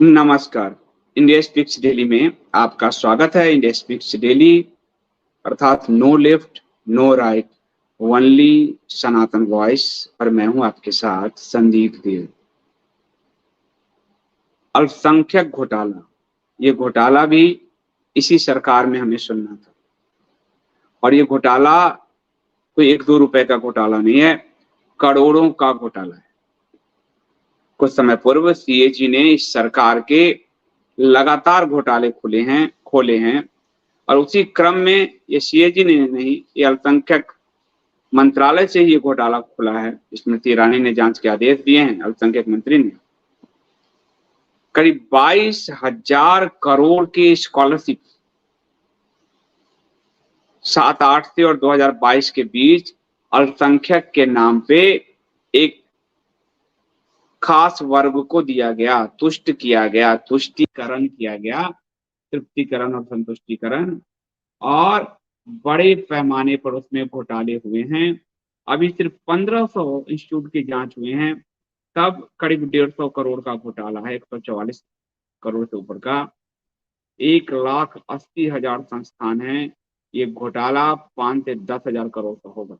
नमस्कार। India speaks daily में आपका स्वागत है। इंडिया स्पीक्स डेली अर्थात no left no right, only Sanatan voice. और मैं हूं आपके साथ संदीप देव। अल्पसंख्यक घोटाला, ये घोटाला भी इसी सरकार में हमें सुनना था। और ये घोटाला कोई 1-2 रुपए का घोटाला नहीं है, करोड़ों का घोटाला है। कुछ समय पूर्व सीएजी ने इस सरकार के लगातार घोटाले खोले हैं और उसी क्रम में ये सीएजी ने नहीं, ये अल्पसंख्यक मंत्रालय से ही ये घोटाला खुला है। स्मृति ईरानी ने जांच के आदेश दिए हैं, अल्पसंख्यक मंत्री ने। करीब 22,000 करोड़ की स्कॉलरशिप 7-8 से और 2022 के बीच अल्पसंख्यक के नाम पे एक खास वर्ग को दिया गया, तुष्टीकरण किया गया, तृप्तिकरण और संतुष्टिकरण, और बड़े पैमाने पर उसमें घोटाले हुए हैं। अभी सिर्फ 1500 इंस्टीट्यूट की जांच हुए हैं, तब करीब 150 करोड़ का घोटाला है, 144 करोड़ से ऊपर का। 1,80,000 संस्थान हैं, ये घोटाला 5 से 10,000 करोड़ का होगा।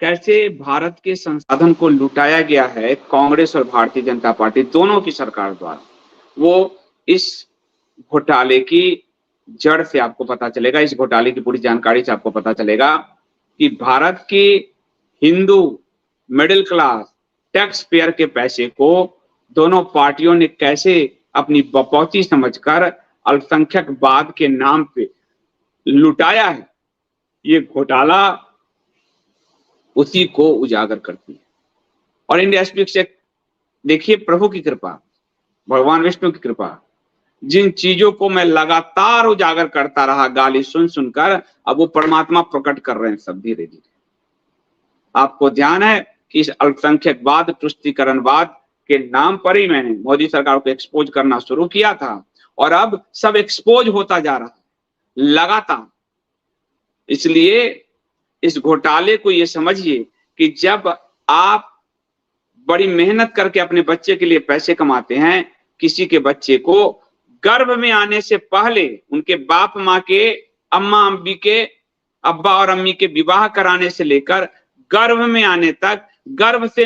कैसे भारत के संसाधन को लुटाया गया है कांग्रेस और भारतीय जनता पार्टी दोनों की सरकार द्वारा, वो इस घोटाले की जड़ से आपको पता चलेगा। इस घोटाले की पूरी जानकारी से आपको पता चलेगा कि भारत की Hindu middle class tax payer के पैसे को दोनों पार्टियों ने कैसे अपनी बपौती समझकर अल्पसंख्यकवाद के नाम पे लुटाया है। ये घोटाला उसी को उजागर करती है। और इंडिया स्पीक्स से देखिए, प्रभु की कृपा, भगवान विष्णु की कृपा, जिन चीजों को मैं लगातार उजागर करता रहा गाली सुन सुनकर, अब वो परमात्मा प्रकट कर रहे हैं सब धीरे धीरे। आपको ध्यान है कि इस अल्पसंख्यकवाद, तुष्टीकरणवाद के नाम पर ही मैंने मोदी सरकार को एक्सपोज करना शुरू किया था, और अब सब एक्सपोज होता जा रहा है लगातार। इसलिए इस घोटाले को ये समझिए कि जब आप बड़ी मेहनत करके अपने बच्चे के लिए पैसे कमाते हैं, किसी के बच्चे को गर्भ में आने से पहले उनके बाप माँ के, अम्मा अम्मी के, अब्बा और अम्मी के विवाह कराने से लेकर गर्भ में आने तक, गर्भ से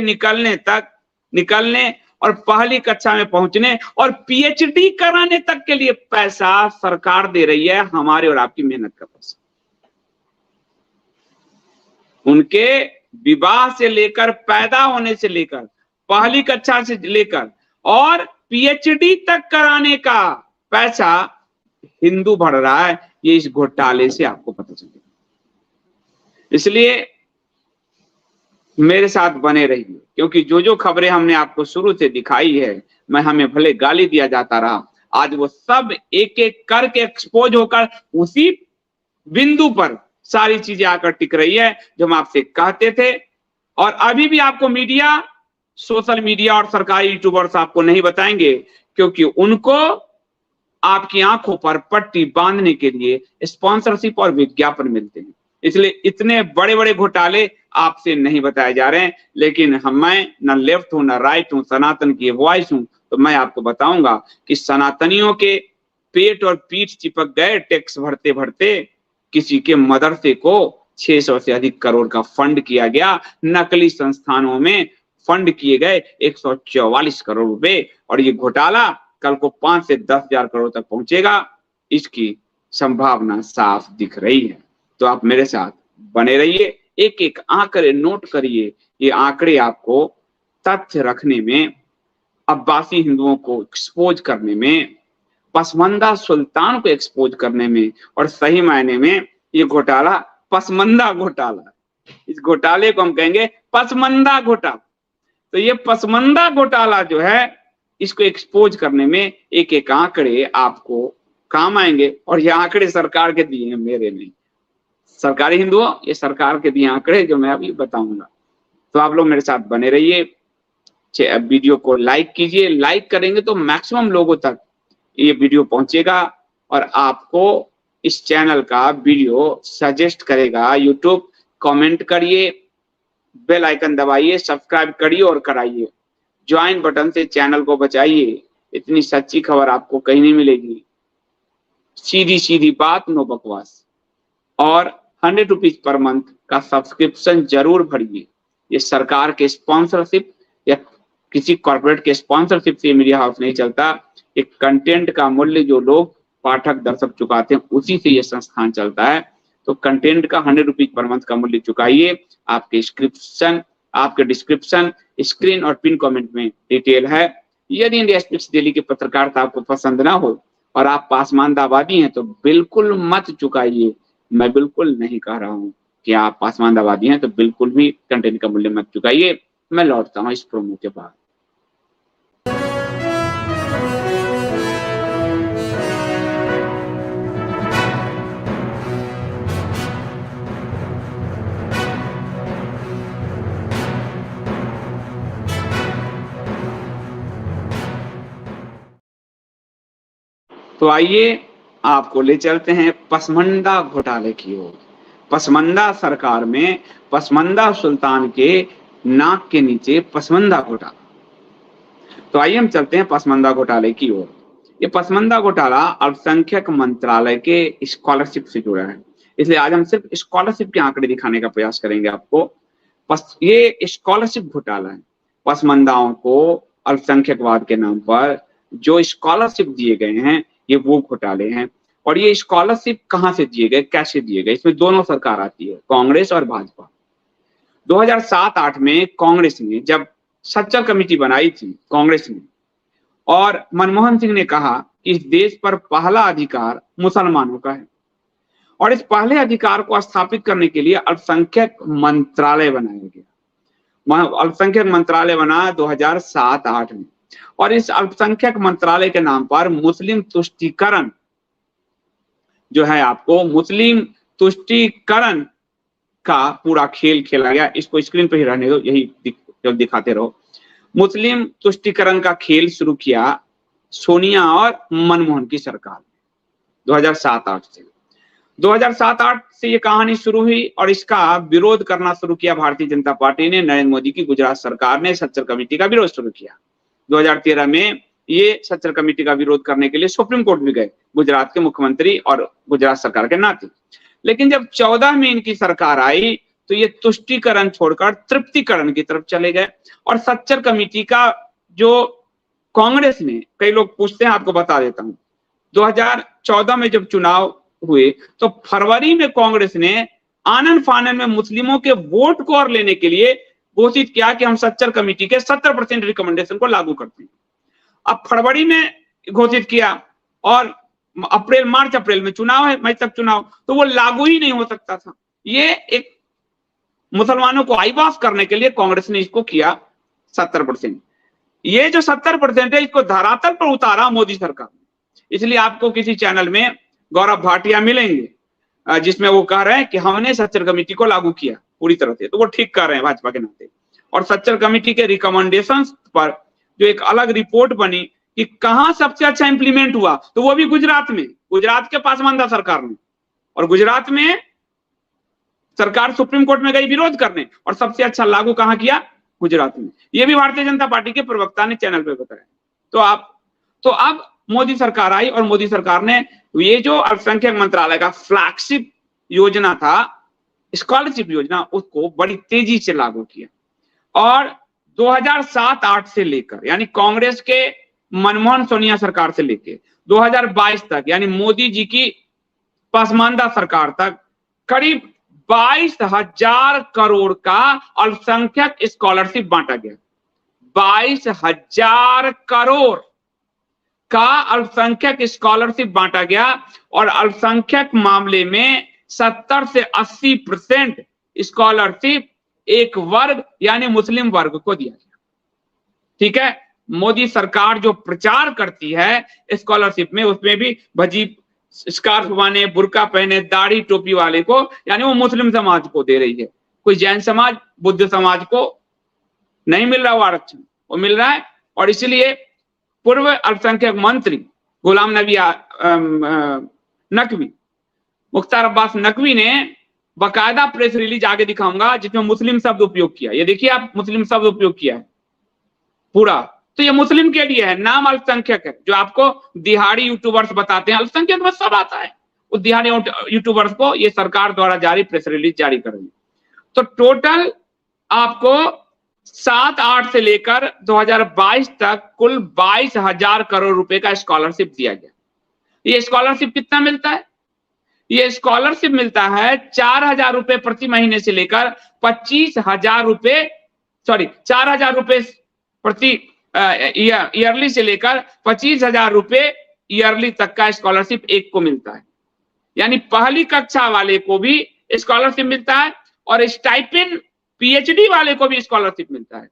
निकलने और पहली कक्षा में पहुंचने और पीएचडी कराने तक के लिए पैसा सरकार दे रही है, हमारे और आपकी मेहनत का पैसा। उनके विवाह से लेकर, पैदा होने से लेकर, पहली कक्षा से लेकर और पीएचडी तक कराने का पैसा हिंदू भर रहा है। ये इस घोटाले से आपको पता चलेगा। इसलिए मेरे साथ बने रहिए, क्योंकि जो जो खबरें हमने आपको शुरू से दिखाई है, हमें भले गाली दिया जाता रहा, आज वो सब एक एक करके एक्सपोज होकर उसी बिंदु पर सारी चीजें आकर टिक रही है जो हम आपसे कहते थे। और अभी भी आपको मीडिया, सोशल मीडिया और सरकारी यूट्यूबर्स आपको नहीं बताएंगे, क्योंकि उनको आपकी आंखों पर पट्टी बांधने के लिए स्पॉन्सरशिप और विज्ञापन मिलते हैं। इसलिए इतने बड़े बड़े घोटाले आपसे नहीं बताए जा रहे हैं। लेकिन मैं न लेफ्ट हूं न राइट हूं, सनातन की वॉइस हूं, तो मैं आपको बताऊंगा कि सनातनियों के पेट और पीठ चिपक गए टैक्स भरते भरते। किसी के मदरसे को 600 से अधिक करोड़ का फंड किया गया, नकली संस्थानों में फंड किए गए 144 करोड़ रुपए, और ये घोटाला कल को 5 से 10,000 करोड़ तक पहुंचेगा, इसकी संभावना साफ दिख रही है। तो आप मेरे साथ बने रहिए, एक एक आंकड़े नोट करिए। ये आंकड़े आपको तथ्य रखने में, अब्बासी हिंदुओं को एक्सपोज करने में, पसमंदा सुल्तान को एक्सपोज करने में, और सही मायने में ये घोटाला पसमंदा घोटाला, इस घोटाले को हम कहेंगे पसमंदा घोटाला। तो ये पसमंदा घोटाला जो है, इसको एक्सपोज करने में एक एक आंकड़े आपको काम आएंगे। और ये आंकड़े सरकार के दिए हैं, मेरे नहीं। सरकारी हिंदुओं, ये सरकार के दिए आंकड़े जो मैं अभी बताऊंगा। तो आप लोग मेरे साथ बने रहिए। वीडियो को लाइक कीजिए, लाइक करेंगे तो मैक्सिमम लोगों तक ये वीडियो पहुंचेगा और आपको इस चैनल का वीडियो सजेस्ट करेगा यूट्यूब। कमेंट करिए, बेल आइकन दबाइए, सब्सक्राइब करिए और कराइए। ज्वाइन बटन से चैनल को बचाइए, इतनी सच्ची खबर आपको कहीं नहीं मिलेगी। सीधी सीधी बात, नो बकवास। और 100 रुपीज पर मंथ का सब्सक्रिप्शन जरूर भरिए। ये सरकार के स्पॉन्सरशिप या किसी कॉर्पोरेट के स्पॉन्सरशिप से मीडिया हाउस नहीं चलता। एक कंटेंट का मूल्य जो लोग पाठक दर्शक चुकाते हैं उसी से ये संस्थान चलता है। तो कंटेंट का 100 रुपीज पर मंथ का मूल्य चुकाइए। आपके डिस्क्रिप्शन, स्क्रीन और पिन कमेंट में डिटेल है। यदि इंडिया स्पीक्स डेली की पत्रकारिता आपको पसंद ना हो और आप पासमानदावादी हैं तो बिल्कुल मत चुकाइए। मैं बिल्कुल नहीं कह रहा हूं कि आप पासमानदावादी हैं तो बिल्कुल भी कंटेंट का मूल्य मत चुकाइए। मैं लौटता हूं इस प्रोमो के बाद। तो आइए आपको ले चलते हैं पसमंदा घोटाले की ओर। पसमंदा सरकार में पसमंदा सुल्तान के नाक के नीचे पसमंदा घोटाला। तो आइए हम चलते हैं पसमंदा घोटाले की ओर। ये पसमंदा घोटाला अल्पसंख्यक मंत्रालय के स्कॉलरशिप से जुड़ा है, इसलिए आज हम सिर्फ स्कॉलरशिप के आंकड़े दिखाने का प्रयास करेंगे आपको। ये स्कॉलरशिप घोटाला है। पसमंदाओं को अल्पसंख्यकवाद के नाम पर जो स्कॉलरशिप दिए गए हैं ये वो घोटाले हैं। और ये स्कॉलरशिप कहां से दिए गए, कैसे दिए गए, इसमें दोनों सरकार आती है, कांग्रेस और भाजपा। 2007-8 में कांग्रेस ने जब सच्चर कमेटी बनाई थी कांग्रेस ने, और मनमोहन सिंह ने कहा कि इस देश पर पहला अधिकार मुसलमानों का है और इस पहले अधिकार को स्थापित करने के लिए अल्पसंख्यक मंत्रालय बनाया गया। अल्पसंख्यक मंत्रालय बना 2007-8 में और इस अल्पसंख्यक मंत्रालय के नाम पर मुस्लिम तुष्टीकरण जो है, आपको मुस्लिम तुष्टीकरण का पूरा खेल खेला गया। इसको स्क्रीन पर ही रहने दो, यही दिखाते रहो। मुस्लिम तुष्टीकरण का खेल शुरू किया सोनिया और मनमोहन की सरकार ने 2007-8 से। 2007-8 से ये कहानी शुरू हुई और इसका विरोध करना शुरू किया भारतीय जनता पार्टी ने। नरेंद्र मोदी की गुजरात सरकार ने सच्चर कमेटी का विरोध शुरू किया। 2013 में ये सच्चर कमेटी का विरोध करने के लिए सुप्रीम कोर्ट भी गए, गुजरात के मुख्यमंत्री और गुजरात सरकार के नाते। लेकिन जब 14 में इनकी सरकार आई तो ये तुष्टीकरण छोड़कर तृप्तिकरण की तरफ चले गए। और सच्चर कमेटी का जो कांग्रेस ने, कई लोग पूछते हैं, आपको बता देता हूं, 2014 में जब चुनाव हुए तो फरवरी में कांग्रेस ने आनन फानन में मुस्लिमों के वोट को और लेने के लिए घोषित किया कि हम सच्चर कमेटी के 70% रिकमेंडेशन को लागू करते हैं। अब फरवरी में घोषित किया और मार्च अप्रैल में चुनाव है, मई तक चुनाव, तो वो लागू ही नहीं हो सकता था। ये एक मुसलमानों को आईवास करने के लिए कांग्रेस ने इसको किया 70%। ये जो 70% है इसको धरातल पर उतारा मोदी सरकार ने। इसलिए आपको किसी चैनल में गौरव भाटिया मिलेंगे जिसमें वो कह रहे हैं कि हमने सच्चर कमेटी को लागू किया पूरी तरह से, तो वो ठीक कर रहे हैं भाजपा के नाते। और सच्चर कमेटी के रिकमेंडेशंस पर जो एक अलग रिपोर्ट बनी कि कहां सबसे अच्छा इंप्लीमेंट हुआ, तो वो भी गुजरात में, गुजरात के पासमानदा सरकार में। और गुजरात में सरकार सुप्रीम कोर्ट में गई विरोध करने और सबसे अच्छा लागू कहां किया, गुजरात में। ये भी भारतीय जनता पार्टी के प्रवक्ता ने चैनल पे बताया। तो अब मोदी सरकार आई और मोदी सरकार ने ये जो अल्पसंख्यक मंत्रालय का फ्लैगशिप योजना था, स्कॉलरशिप योजना, उसको बड़ी तेजी से लागू किया। और 2007-8 से लेकर, यानी कांग्रेस के मनमोहन सोनिया सरकार से लेकर 2022 तक, यानी मोदी जी की पसमानदा सरकार तक, करीब 22,000 करोड़ का अल्पसंख्यक स्कॉलरशिप बांटा गया। 22,000 करोड़ का अल्पसंख्यक स्कॉलरशिप बांटा गया और अल्पसंख्यक मामले में 70 से 80% स्कॉलरशिप एक वर्ग यानी मुस्लिम वर्ग को दिया गया। ठीक है, मोदी सरकार जो प्रचार करती है स्कॉलरशिप में, उसमें भी भजी स्कार्फ बाने, बुर्का पहने, दाढ़ी टोपी वाले को, यानी वो मुस्लिम समाज को दे रही है। कोई जैन समाज, बुद्ध समाज को नहीं मिल रहा वो आरक्षण, वो मिल रहा है। और इसलिए पूर्व अल्पसंख्यक मंत्री गुलाम नबी नकवी, मुख्तार अब्बास नकवी ने बाकायदा प्रेस रिलीज आगे दिखाऊंगा जिसमें मुस्लिम शब्द उपयोग किया। ये देखिए आप, मुस्लिम शब्द उपयोग किया है। पूरा। तो ये मुस्लिम के लिए है, नाम अल्पसंख्यक है। जो आपको दिहाड़ी यूट्यूबर्स बताते हैं अल्पसंख्यक में सब आता है, उस दिहाड़ी यूट्यूबर्स को ये सरकार द्वारा जारी प्रेस रिलीज जारी कर रही है। तो टोटल आपको 7-8 से लेकर 2022 तक कुल 22,000 करोड़ रुपए का स्कॉलरशिप दिया गया। ये स्कॉलरशिप कितना मिलता है? ये स्कॉलरशिप मिलता है 4,000 रुपए प्रति महीने से लेकर 25,000 रुपए, सॉरी 4,000 रुपए प्रति ईयरली से लेकर 25,000 रुपए ईयरली तक का स्कॉलरशिप एक को मिलता है। यानी पहली कक्षा वाले को भी स्कॉलरशिप मिलता है और स्टाइपेंड पीएचडी वाले को भी स्कॉलरशिप मिलता है।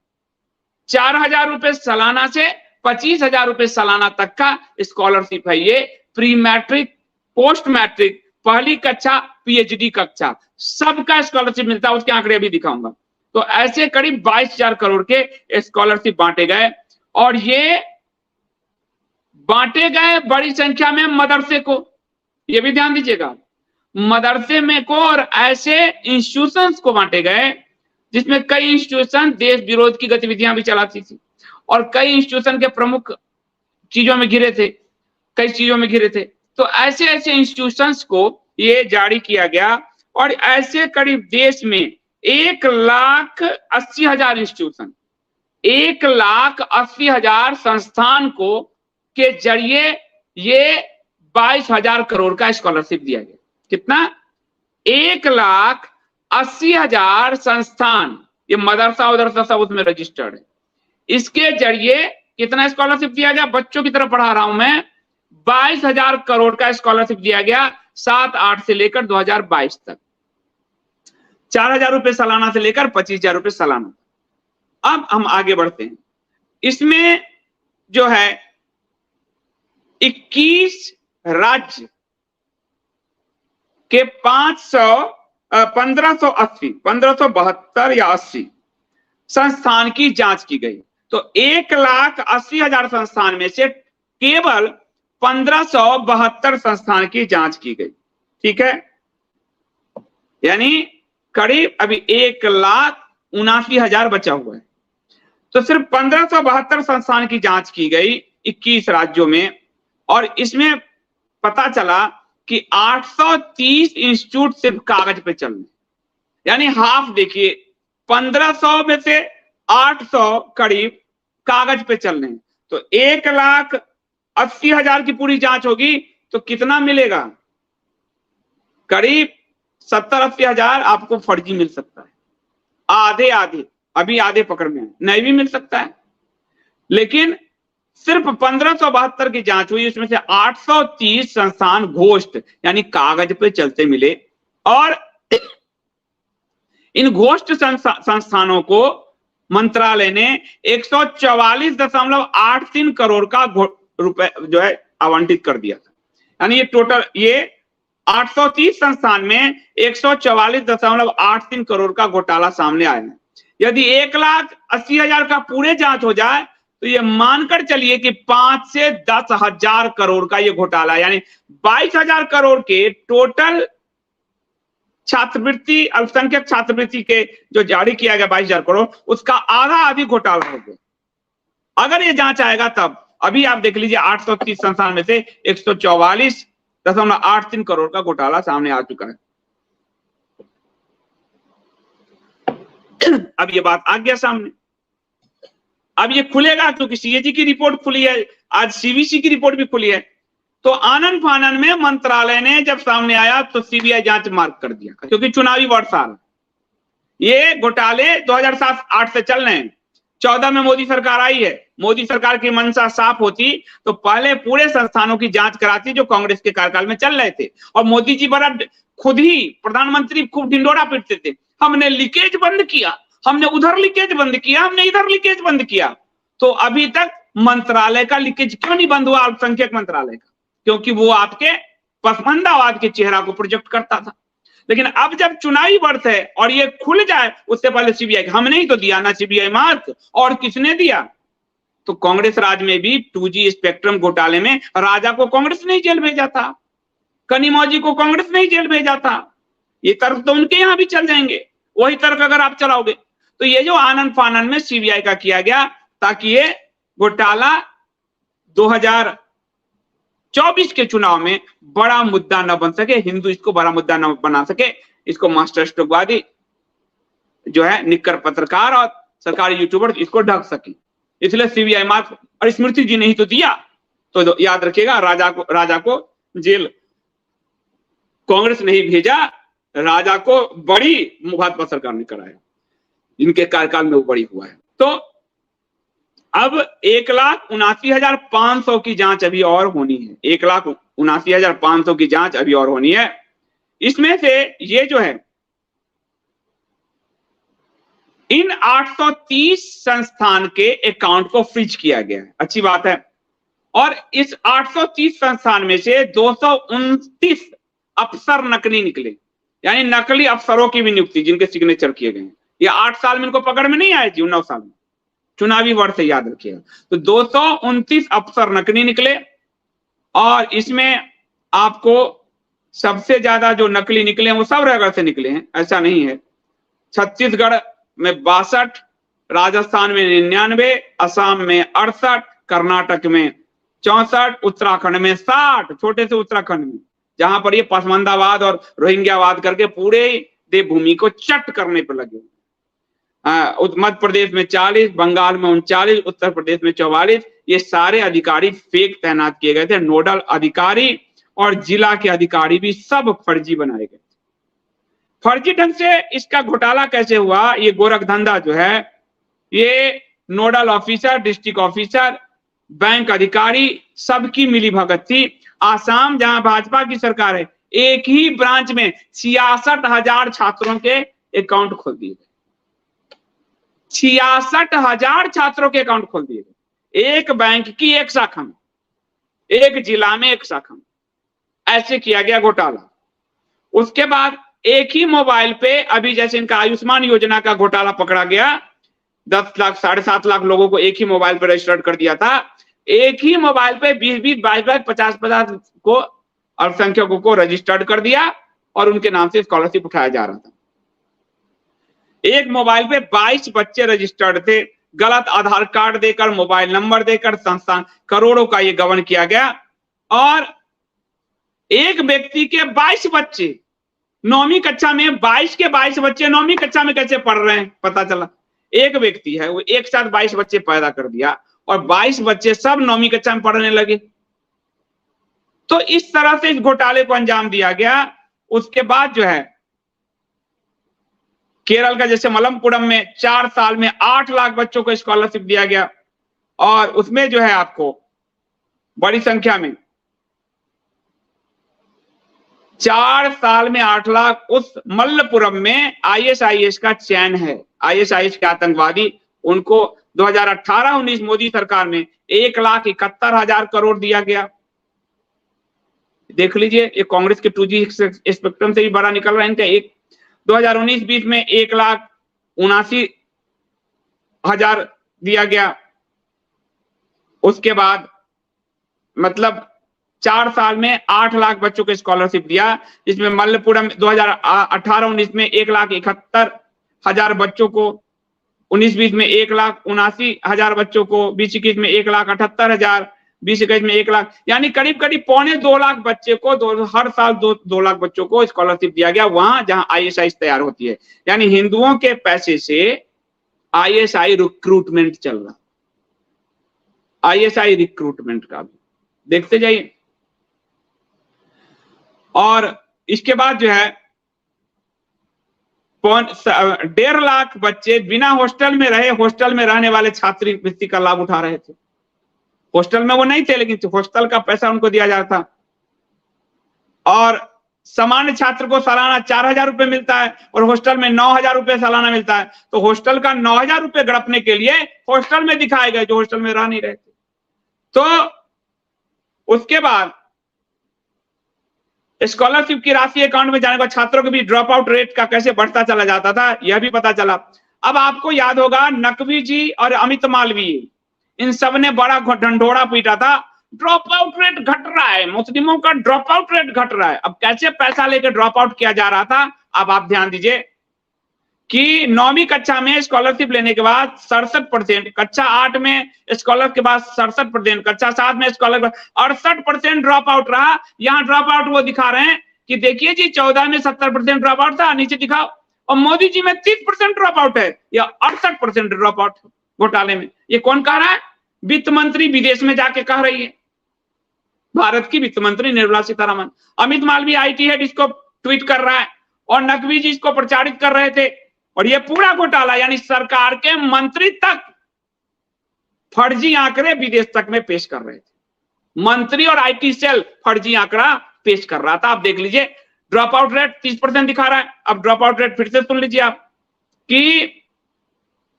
4,000 रुपए सालाना से 25,000 रुपए सालाना तक का स्कॉलरशिप है। ये प्री मैट्रिक, पोस्ट मैट्रिक, पहली कक्षा, पीएचडी कक्षा सबका स्कॉलरशिप मिलता है। उसके आंकड़े अभी दिखाऊंगा। तो ऐसे करीब 22,000 करोड़ के स्कॉलरशिप बांटे गए और ये बांटे गए बड़ी संख्या में मदरसे को। ये भी ध्यान दीजिएगा, मदरसे में को और ऐसे इंस्टीट्यूशंस को बांटे गए जिसमें कई इंस्टीट्यूशन देश विरोध की गतिविधियां भी चलाती थी और कई इंस्टीट्यूशन के प्रमुख चीजों में घिरे थे, कई चीजों में घिरे थे। तो ऐसे ऐसे इंस्टीट्यूशंस को ये जारी किया गया और ऐसे करीब देश में 1,80,000 इंस्टीट्यूशन, 1,80,000 संस्थान को के जरिए ये 22,000 करोड़ का स्कॉलरशिप दिया गया। कितना? 1,80,000 संस्थान, ये मदरसा उदरसा सब उसमें रजिस्टर्ड है। इसके जरिए कितना स्कॉलरशिप दिया गया? बच्चों की तरफ पढ़ा रहा हूं मैं, 22,000 करोड़ का स्कॉलरशिप दिया गया 7-8 से लेकर 2022 तक। 4,000 रुपए सालाना से लेकर 25,000 रुपए सालाना। अब हम आगे बढ़ते हैं। इसमें जो है 21 राज्य के 1572 या 80 संस्थान की जांच की गई। तो 1,80,000 संस्थान में से केवल 1572 संस्थान की जांच की गई। ठीक है, यानी करीब अभी 1,79,000 बचा हुआ है। तो सिर्फ 1572 संस्थान की जांच की गई 21 राज्यों में और इसमें पता चला कि 830 इंस्टीट्यूट सिर्फ कागज पे चल रहे, यानी हाफ। देखिए 1500 में से 800 करीब कागज पे चल रहे हैं। तो 1,80,000 की पूरी जांच होगी तो कितना मिलेगा? करीब 70-80,000 आपको फर्जी मिल सकता है। आधे आधे, अभी आधे पकड़ में है, नहीं भी मिल सकता है। लेकिन सिर्फ 1572 की जांच हुई, उसमें से 830 संस्थान घोस्ट यानी कागज पे चलते मिले और इन घोस्ट संस्थानों को मंत्रालय ने 144.83 करोड़ का रुपए जो है आवंटित कर दिया था। यानी ये टोटल ये 830 संस्थान में 144.83 करोड़ का घोटाला सामने आया है। यदि 1,80,000 का पूरे जांच हो जाए तो ये मानकर चलिए कि 5 से 10,000 करोड़ का ये घोटाला, यानी 22,000 करोड़ के टोटल छात्रवृत्ति, अल्पसंख्यक छात्रवृत्ति के जो जारी किया गया 22,000 करोड़, उसका आधा आधी घोटाला हो गया। अगर ये जांच आएगा तब, अभी आप देख लीजिए 830 संस्थान में से 144.83 करोड़ का घोटाला सामने आ चुका है। अब ये बात आ गया सामने, अब ये खुलेगा क्योंकि सीएजी की रिपोर्ट खुली है, आज सीवीसी की रिपोर्ट भी खुली है। तो आनन फानन में मंत्रालय ने जब सामने आया तो सीबीआई जांच मार्क कर दिया क्योंकि चुनावी वर्ष आ रहा। ये घोटाले 2007-8 से चल रहे हैं। 14 में मोदी सरकार आई है। मोदी सरकार की मंशा साफ होती तो पहले पूरे संस्थानों की जांच कराती जो कांग्रेस के कार्यकाल में चल रहे थे। और मोदी जी बड़ा खुद ही प्रधानमंत्री खूब ढिंडोरा पीटते थे, हमने लीकेज बंद किया, हमने उधर लीकेज बंद किया, हमने इधर लीकेज बंद किया। तो अभी तक मंत्रालय का लीकेज क्यों नहीं बंद हुआ? अल्पसंख्यक मंत्रालय का, क्योंकि वो आपके पसमंदावाद के चेहरा को प्रोजेक्ट करता था। लेकिन अब जब चुनावी वर्ष है और ये खुल जाए, उससे पहले सीबीआई, हमने ही तो दिया ना सीबीआई मार्क, और किसने दिया? तो कांग्रेस राज में भी 2G स्पेक्ट्रम घोटाले में राजा को कांग्रेस नहीं जेल भेजा था, कनिमौजी को कांग्रेस नहीं जेल भेजा था। ये तर्क तो उनके यहां भी चल जाएंगे, वही तर्क अगर आप चलाओगे। तो ये जो आनन फानन में सीबीआई का किया गया, ताकि ये घोटाला 2024 के चुनाव में बड़ा मुद्दा न बन सके, हिंदू इसको बड़ा मुद्दा न बना सके, इसको मास्टर स्ट्रोकवादी जो है निक्कर पत्रकार और सरकारी यूट्यूबर इसको ढक सके। इसलिए सीबीआई मार्ग, और स्मृति जी ने ही तो दिया, तो याद रखिएगा राजा को जेल कांग्रेस ने ही भेजा, राजा को बड़ी भाजपा सरकार ने कराया, इनके कार्यकाल में वो बड़ी हुआ है। तो अब 1,79,500 की जांच अभी और होनी है, 1,79,500 की जांच अभी और होनी है। इसमें से ये जो है इन 830 संस्थान के अकाउंट को फ्रीज किया गया है, अच्छी बात है। और इस 830 संस्थान में से 229 अफसर नकली निकले, यानी नकली अफसरों की भी नियुक्ति जिनके सिग्नेचर किए गए हैं। ये 8 साल में इनको पकड़ में नहीं आए जी, 9 साल में, चुनावी वर्ष से याद रखिएगा। तो 229 अफसर नकली निकले, और इसमें आपको सबसे ज्यादा जो नकली निकले हैं वो सब रायगढ़ से निकले हैं, ऐसा नहीं है। छत्तीसगढ़ में 62, राजस्थान में 99, असम में 68, कर्नाटक में 64, उत्तराखंड में 60, छोटे से उत्तराखंड में, जहां पर ये पसमंदावाद और रोहिंग्यावाद करके पूरे देवभूमि को चट करने पर लगे। मध्य प्रदेश में 40, बंगाल में 39, उत्तर प्रदेश में 44, ये सारे अधिकारी फेक तैनात किए गए थे। नोडल अधिकारी और जिला के अधिकारी भी सब फर्जी बनाए गए। फर्जी ढंग से इसका घोटाला कैसे हुआ, ये गोरख धंधा जो है, ये nodal officer, district officer, bank अधिकारी सबकी मिली भगत थी। आसाम जहां भाजपा की सरकार है, एक ही ब्रांच में 66,000 छात्रों के अकाउंट खोल दिए गए, 66,000 छात्रों के अकाउंट खोल दिए गए, एक बैंक की एक शाखा में, एक जिला में एक शाखा में, ऐसे किया गया घोटाला। उसके बाद एक ही मोबाइल पे, अभी जैसे इनका आयुष्मान योजना का घोटाला पकड़ा गया, 10 लाख 7.5 लाख लोगों को एक ही मोबाइल पे रजिस्टर्ड कर दिया था। एक ही मोबाइल पे 20-20, 22-22, 50-50 को अल्पसंख्यकों को रजिस्टर्ड कर दिया और उनके नाम से स्कॉलरशिप उठाया जा रहा था। एक मोबाइल पे 22 बच्चे रजिस्टर्ड थे, गलत आधार कार्ड देकर, मोबाइल नंबर देकर संस्थान करोड़ों का ये गबन किया गया। और एक व्यक्ति के 22 बच्चे 9वीं कक्षा में, 22 के 22 बच्चे 9वीं कक्षा में कैसे पढ़ रहे हैं, पता चला। एक व्यक्ति है वो एक साथ 22 बच्चे पैदा कर दिया और 22 बच्चे सब 9वीं कक्षा में पढ़ने लगे। तो इस तरह से इस घोटाले को अंजाम दिया गया। उसके बाद जो है केरल का जैसे मलप्पुरम में 4 साल में 8 लाख बच्चों को स्कॉलरशिप दिया गया, और उसमें जो है आपको बड़ी संख्या में 4 साल में 8 लाख। उस मलप्पुरम में ISIS का चयन है, ISIS के आतंकवादी, उनको 2018-19 मोदी सरकार में 1,71,000 करोड़ दिया गया। देख लीजिए, ये कांग्रेस के 2G स्पेक्ट्रम से भी बड़ा निकल रहा है इनका। 2019-20 में 1,79,000 दिया गया। उसके बाद मतलब 4 साल में 8 लाख बच्चों को स्कॉलरशिप दिया, जिसमें मलप्पुरम 2018-19 में 1,71,000 बच्चों को, 19-20 में 1,79,000 बच्चों को, 20-21 में 1,78,000, 20-21 में 1 लाख, यानी करीब करीब 2.25 लाख बच्चे को हर साल 2 लाख बच्चों को स्कॉलरशिप दिया गया, वहां जहां ISIS तैयार होती है। यानी हिंदुओं के पैसे से ISI रिक्रूटमेंट चल रहा, ISI रिक्रूटमेंट का भी देखते जाइए। और इसके बाद जो है 1.5 लाख बच्चे बिना हॉस्टल में रहे, हॉस्टल में रहने वाले छात्रवृत्ति का लाभ उठा रहे थे। हॉस्टल में वो नहीं थे, लेकिन हॉस्टल का पैसा उनको दिया जाता था। और सामान्य छात्र को सालाना 4,000 रुपए मिलता है और हॉस्टल में 9,000 रुपए सालाना मिलता है। तो हॉस्टल का 9,000 रुपए गड़पने के लिए हॉस्टल में दिखाए गए जो हॉस्टल में रह नहीं रहे थे। तो उसके बाद स्कॉलरशिप की राशि अकाउंट में जाने के बाद छात्रों के भी ड्रॉप आउट रेट का कैसे बढ़ता चला जाता था, यह भी पता चला। अब आपको याद होगा नकवी जी और अमित मालवीय, इन सब ने बड़ा ढंढोरा पीटा था, ड्रॉप आउट रेट घट रहा है, मुस्लिमों का ड्रॉप आउट रेट घट रहा है। अब कैसे पैसा लेकर ड्रॉप आउट किया जा रहा था, अब आप ध्यान दीजिए कि 9वीं कक्षा में स्कॉलरशिप लेने के बाद 67%, कक्षा 8 में स्कॉलर के बाद 67%, कक्षा 7 में स्कॉलर 68% ड्रॉप आउट रहा। यहाँ ड्रॉप आउट वो दिखा रहे हैं कि देखिए जी 14 में 70% ड्रॉप आउट था, नीचे दिखाओ, और मोदी जी में 30% ड्रॉप आउट है या 68% ड्रॉप आउट घोटाले में। ये कौन कह रहा है? वित्त मंत्री विदेश में जाके कह रही है, भारत की वित्त मंत्री निर्मला सीतारमण। अमित मालवीय आईटी हेड इसको ट्वीट कर रहा है और नकवी जी इसको प्रचारित कर रहे थे। और ये पूरा घोटाला यानी सरकार के मंत्री तक फर्जी आंकड़े विदेश तक में पेश कर रहे थे। मंत्री और आईटी सेल फर्जी आंकड़ा पेश कर रहा था। आप देख लीजिए, ड्रॉप आउट रेट 30% दिखा रहा है। अब ड्रॉप आउट रेट फिर से सुन लीजिए आप, कि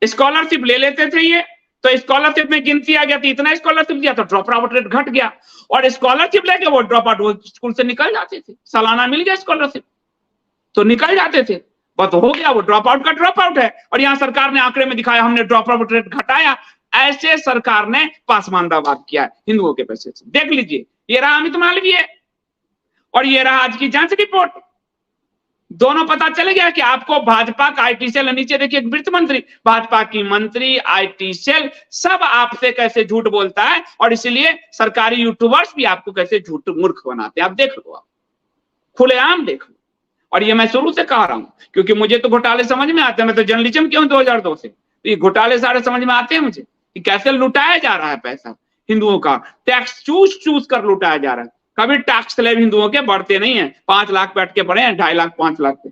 स्कॉलरशिप ले लेते थे ये, तो स्कॉलरशिप में गिनती आ गया तो इतना स्कॉलरशिप दिया तो ड्रॉप आउट रेट घट गया, और स्कॉलरशिप लेके वो ड्रॉप आउट, वो स्कूल से निकल जाते थे। सालाना मिल गया स्कॉलरशिप तो निकल जाते थे, बस हो गया, वो ड्रॉप आउट का ड्रॉप आउट है। और यहाँ सरकार ने आंकड़े में दिखाया हमने ड्रॉप आउट रेट घटाया। ऐसे सरकार ने पासमानदावाद किया है हिंदुओं के पैसे से। देख लीजिए, ये रहा अमित मालवीय और ये रहा आज की जांच रिपोर्ट। दोनों पता चल गया कि आपको भाजपा का आईटी सेल, नीचे देखिए वित्त मंत्री, भाजपा की मंत्री, आईटी सेल, सब आपसे कैसे झूठ बोलता है, और इसलिए सरकारी यूट्यूबर्स भी आपको कैसे झूठ मूर्ख बनाते हैं। आप देख लो, आप खुलेआम देख लो। और ये मैं शुरू से कह रहा हूं, क्योंकि मुझे तो घोटाले समझ में आते हैं, मैं तो जर्नलिज्म क्यों 2002 से, तो ये घोटाले सारे समझ में आते हैं मुझे कि कैसे लुटाया जा रहा है पैसा हिंदुओं का, टैक्स चूस कर लुटाया जा रहा है। कभी टैक्स स्लैब हिंदुओं के बढ़ते नहीं है, 5 लाख बैठ के पड़े हैं, 2.5 लाख 5 लाख पे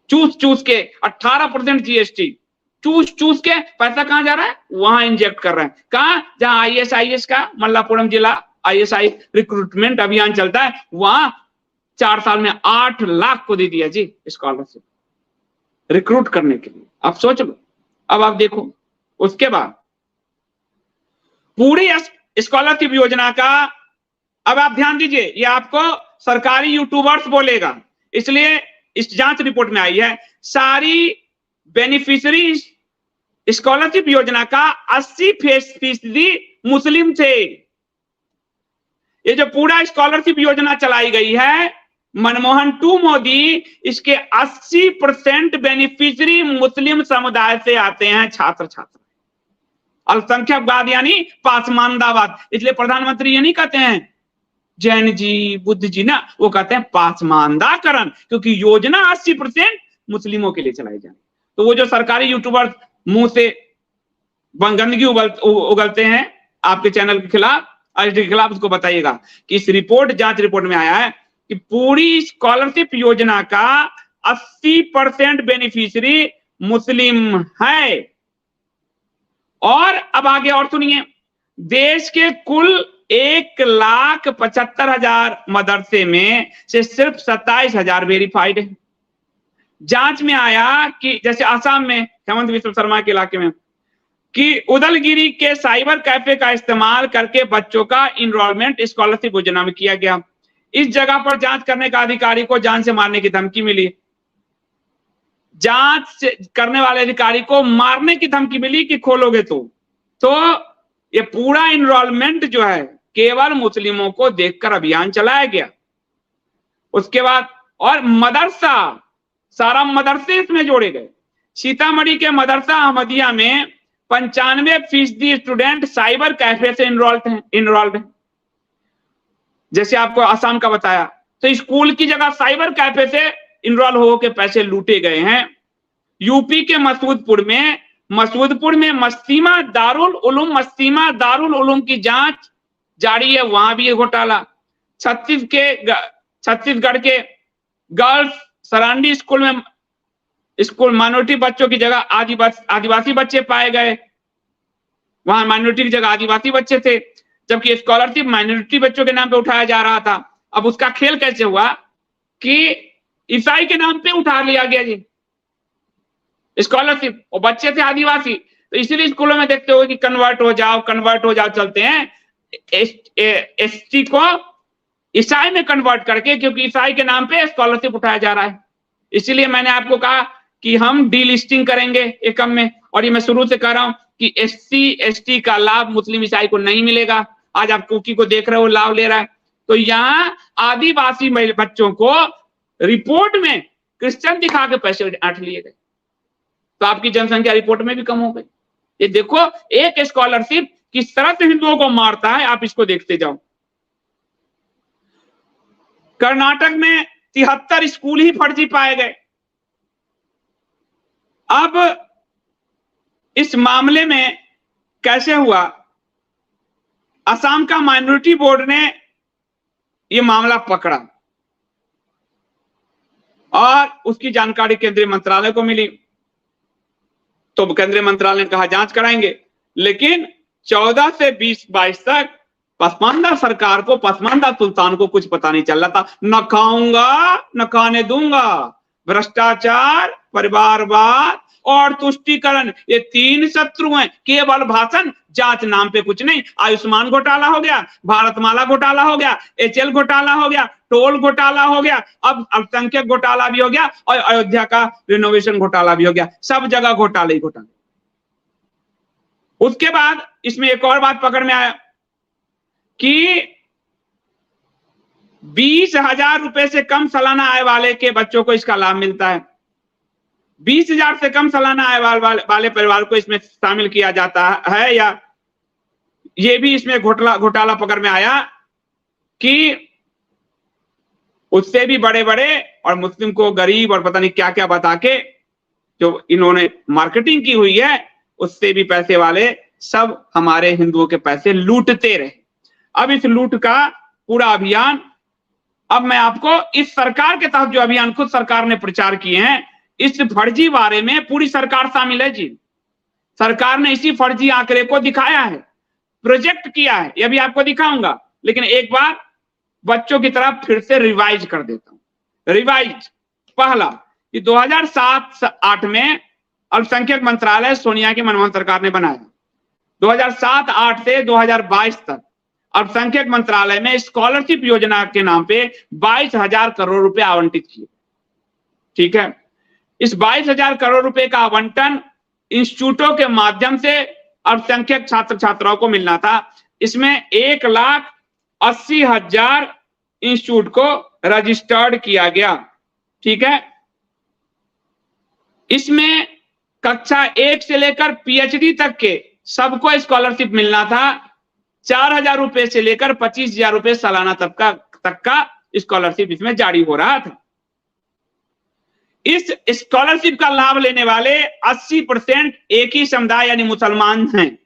चूस के 18% जीएसटी चूस के पैसा कहां जा रहा है? वहां इंजेक्ट कर रहे हैं। कहां? जहां आईएसआईएस का मल्लापुरम जिला आईएसआई रिक्रूटमेंट अभियान चलता है, वहां 4 साल में 8 लाख को दे दिया जी स्कॉलरशिप रिक्रूट करने के लिए। आप सोच लो। अब आप देखो, उसके बाद पूरी स्कॉलरशिप योजना का, अब आप ध्यान दीजिए, ये आपको सरकारी यूट्यूबर्स बोलेगा, इसलिए इस जांच रिपोर्ट में आई है, सारी बेनिफिशियरी स्कॉलरशिप योजना का 80% मुस्लिम थे। ये जो पूरा स्कॉलरशिप योजना चलाई गई है मनमोहन टू मोदी, इसके 80% बेनिफिशियरी मुस्लिम समुदाय से आते हैं, छात्र छात्रा। अल्पसंख्यकवाद यानी पासमानदावाद। इसलिए प्रधानमंत्री ये नहीं कहते हैं जैन जी, बुद्ध जी ना, वो कहते हैं पासमानदाकरण, क्योंकि योजना 80% मुस्लिमों के लिए चलाई जाए। तो वो जो सरकारी यूट्यूबर मुंह से गंदगी उगलते हैं आपके चैनल के खिलाफ, के खिलाफ, उसको बताइएगा कि इस रिपोर्ट, जांच रिपोर्ट में आया है कि पूरी स्कॉलरशिप योजना का 80% बेनिफिशियरी मुस्लिम है। और अब आगे और सुनिए, देश के कुल 1,75,000 मदरसे में से सिर्फ 27,000 वेरीफाइड है। जांच में आया कि जैसे आसाम में हेमंत विश्व शर्मा के इलाके में, कि उदलगिरी के साइबर कैफे का इस्तेमाल करके बच्चों का इनरोलमेंट स्कॉलरशिप योजना में किया गया। इस जगह पर जांच करने का अधिकारी को जान से मारने की धमकी मिली। जांच करने वाले अधिकारी को मारने की धमकी मिली कि खोलोगे तो ये पूरा इनरोलमेंट जो है केवल मुस्लिमों को देखकर अभियान चलाया गया। उसके बाद और मदरसा, सारा मदरसे इसमें जोड़े गए। सीतामढ़ी के मदरसा अहमदिया में 95% स्टूडेंट साइबर कैफे से इनरोल्ड हैं। जैसे आपको आसाम का बताया, तो स्कूल की जगह साइबर कैफे से इनरोल हो के पैसे लूटे गए हैं। यूपी के मसूदपुर में मस्तीमा दारुल उलूम की जांच जारी है, वहां भी ये घोटाला। छत्तीसगढ़ के गर्ल्स सरांडी स्कूल माइनॉरिटी बच्चों की जगह आदिवासी बच्चे पाए गए। वहां माइनॉरिटी की जगह आदिवासी बच्चे थे, जबकि स्कॉलरशिप माइनॉरिटी बच्चों के नाम पे उठाया जा रहा था। अब उसका खेल कैसे हुआ कि ईसाई के नाम पे उठा लिया गया जी स्कॉलरशिप, और बच्चे थे आदिवासी। तो इसीलिए स्कूलों में देखते हो कि कन्वर्ट हो जाओ चलते हैं, एसटी को ईसाई में कन्वर्ट करके, क्योंकि ईसाई के नाम पे स्कॉलरशिप उठाया जा रहा है। इसीलिए मैंने आपको कहा कि हम डीलिस्टिंग करेंगे एकम में, और ये मैं शुरू से कह रहा हूं कि एससी एसटी का लाभ मुस्लिम ईसाई को नहीं मिलेगा। आज आप कुकी को देख रहे हो, लाभ ले रहा है। तो यहाँ आदिवासी बच्चों को रिपोर्ट में क्रिश्चियन दिखा के पैसे ऐंठ लिए गए। तो आपकी जनसंख्या रिपोर्ट में भी कम हो गई। ये देखो एक स्कॉलरशिप किस तरह से हिंदुओं को मारता है, आप इसको देखते जाओ। कर्नाटक में 73 स्कूल ही फर्जी पाए गए। अब इस मामले में कैसे हुआ, असम का माइनॉरिटी बोर्ड ने यह मामला पकड़ा और उसकी जानकारी केंद्रीय मंत्रालय को मिली, तो केंद्रीय मंत्रालय ने कहा जांच कराएंगे। लेकिन 14 से 20-22 तक पसमानदा सरकार को, पसमानदा सुल्तान को कुछ पता नहीं चल रहा था। न खाऊंगा न खाने दूंगा, भ्रष्टाचार, परिवारवाद और तुष्टीकरण, ये 3 शत्रु हैं। केवल भाषण, जांच नाम पे कुछ नहीं। आयुष्मान घोटाला हो गया, भारतमाला घोटाला हो गया, HL घोटाला हो गया, टोल घोटाला हो गया, अब अल्पसंख्यक घोटाला भी हो गया और अयोध्या का रिनोवेशन घोटाला भी हो गया। सब जगह घोटाले ही घोटाले। उसके बाद इसमें एक और बात पकड़ में आया कि 20,000 रुपए से कम सालाना आय वाले के बच्चों को इसका लाभ मिलता है। 20,000 से कम सालाना आय वाले परिवार को इसमें शामिल किया जाता है। या ये भी इसमें घोटाला पकड़ में आया कि उससे भी बड़े बड़े और मुस्लिम को गरीब और पता नहीं क्या क्या बता के जो इन्होंने मार्केटिंग की हुई है, उससे भी पैसे वाले सब हमारे हिंदुओं के पैसे लूटते रहे। अब इस लूट का पूरा अभियान, अब मैं आपको इस सरकार के तहत जो अभियान खुद सरकार ने प्रचार किए हैं, इस फर्जी बारे में पूरी सरकार शामिल है जी। सरकार ने इसी फर्जी आंकड़े को दिखाया है, प्रोजेक्ट किया है, ये भी आपको दिखाऊंगा। लेकिन एक बार बच्चों की तरफ फिर से रिवाइज कर देता हूं। रिवाइज पहला कि 2007-8 में अल्पसंख्यक मंत्रालय सोनिया की मनमोहन सरकार ने बनाया। 2007-8 से 2022 तक अल्पसंख्यक मंत्रालय में स्कॉलरशिप योजना के नाम पे 22,000 करोड़ रुपए आवंटित किए। ठीक है, इस 22,000 करोड़ रुपए का आवंटन इंस्टीट्यूटों के माध्यम से अल्पसंख्यक छात्र छात्राओं को मिलना था। इसमें 1,80,000 इंस्टीट्यूट को रजिस्टर्ड किया गया। ठीक है, इसमें कक्षा 1 से लेकर PhD तक के सबको स्कॉलरशिप मिलना था। 4,000 रुपए से लेकर 25,000 रुपए सालाना तक का स्कॉलरशिप इसमें जारी हो रहा था। इस स्कॉलरशिप का लाभ लेने वाले 80% एक ही समुदाय यानी मुसलमान हैं।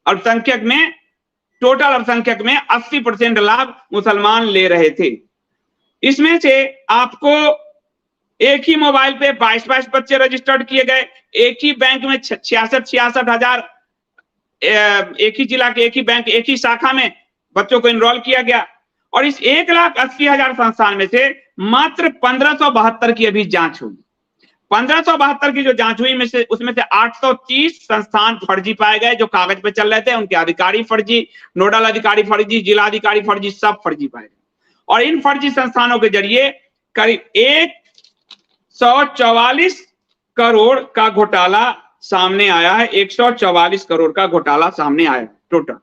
अल्पसंख्यक में, टोटल अल्पसंख्यक में 80% लाभ मुसलमान ले रहे थे। इसमें से आपको एक ही मोबाइल पे 22 बच्चे रजिस्टर्ड किए गए। एक ही बैंक में 66,000 एक ही जिला के एक ही बैंक, एक ही शाखा में बच्चों को इनरोल किया गया। और इस 1,80,000 संस्थान में से मात्र 1572 की अभी जांच हुई। 1572 की जो जांच हुई उसमें से 830 संस्थान फर्जी पाए गए, जो कागज पे चल रहे थे। उनके अधिकारी फर्जी, नोडल अधिकारी फर्जी, जिला अधिकारी फर्जी, सब फर्जी पाए गए। और इन फर्जी संस्थानों के जरिए करीब 144 करोड़ का घोटाला सामने आया है। 144 करोड़ का घोटाला सामने आया टोटल।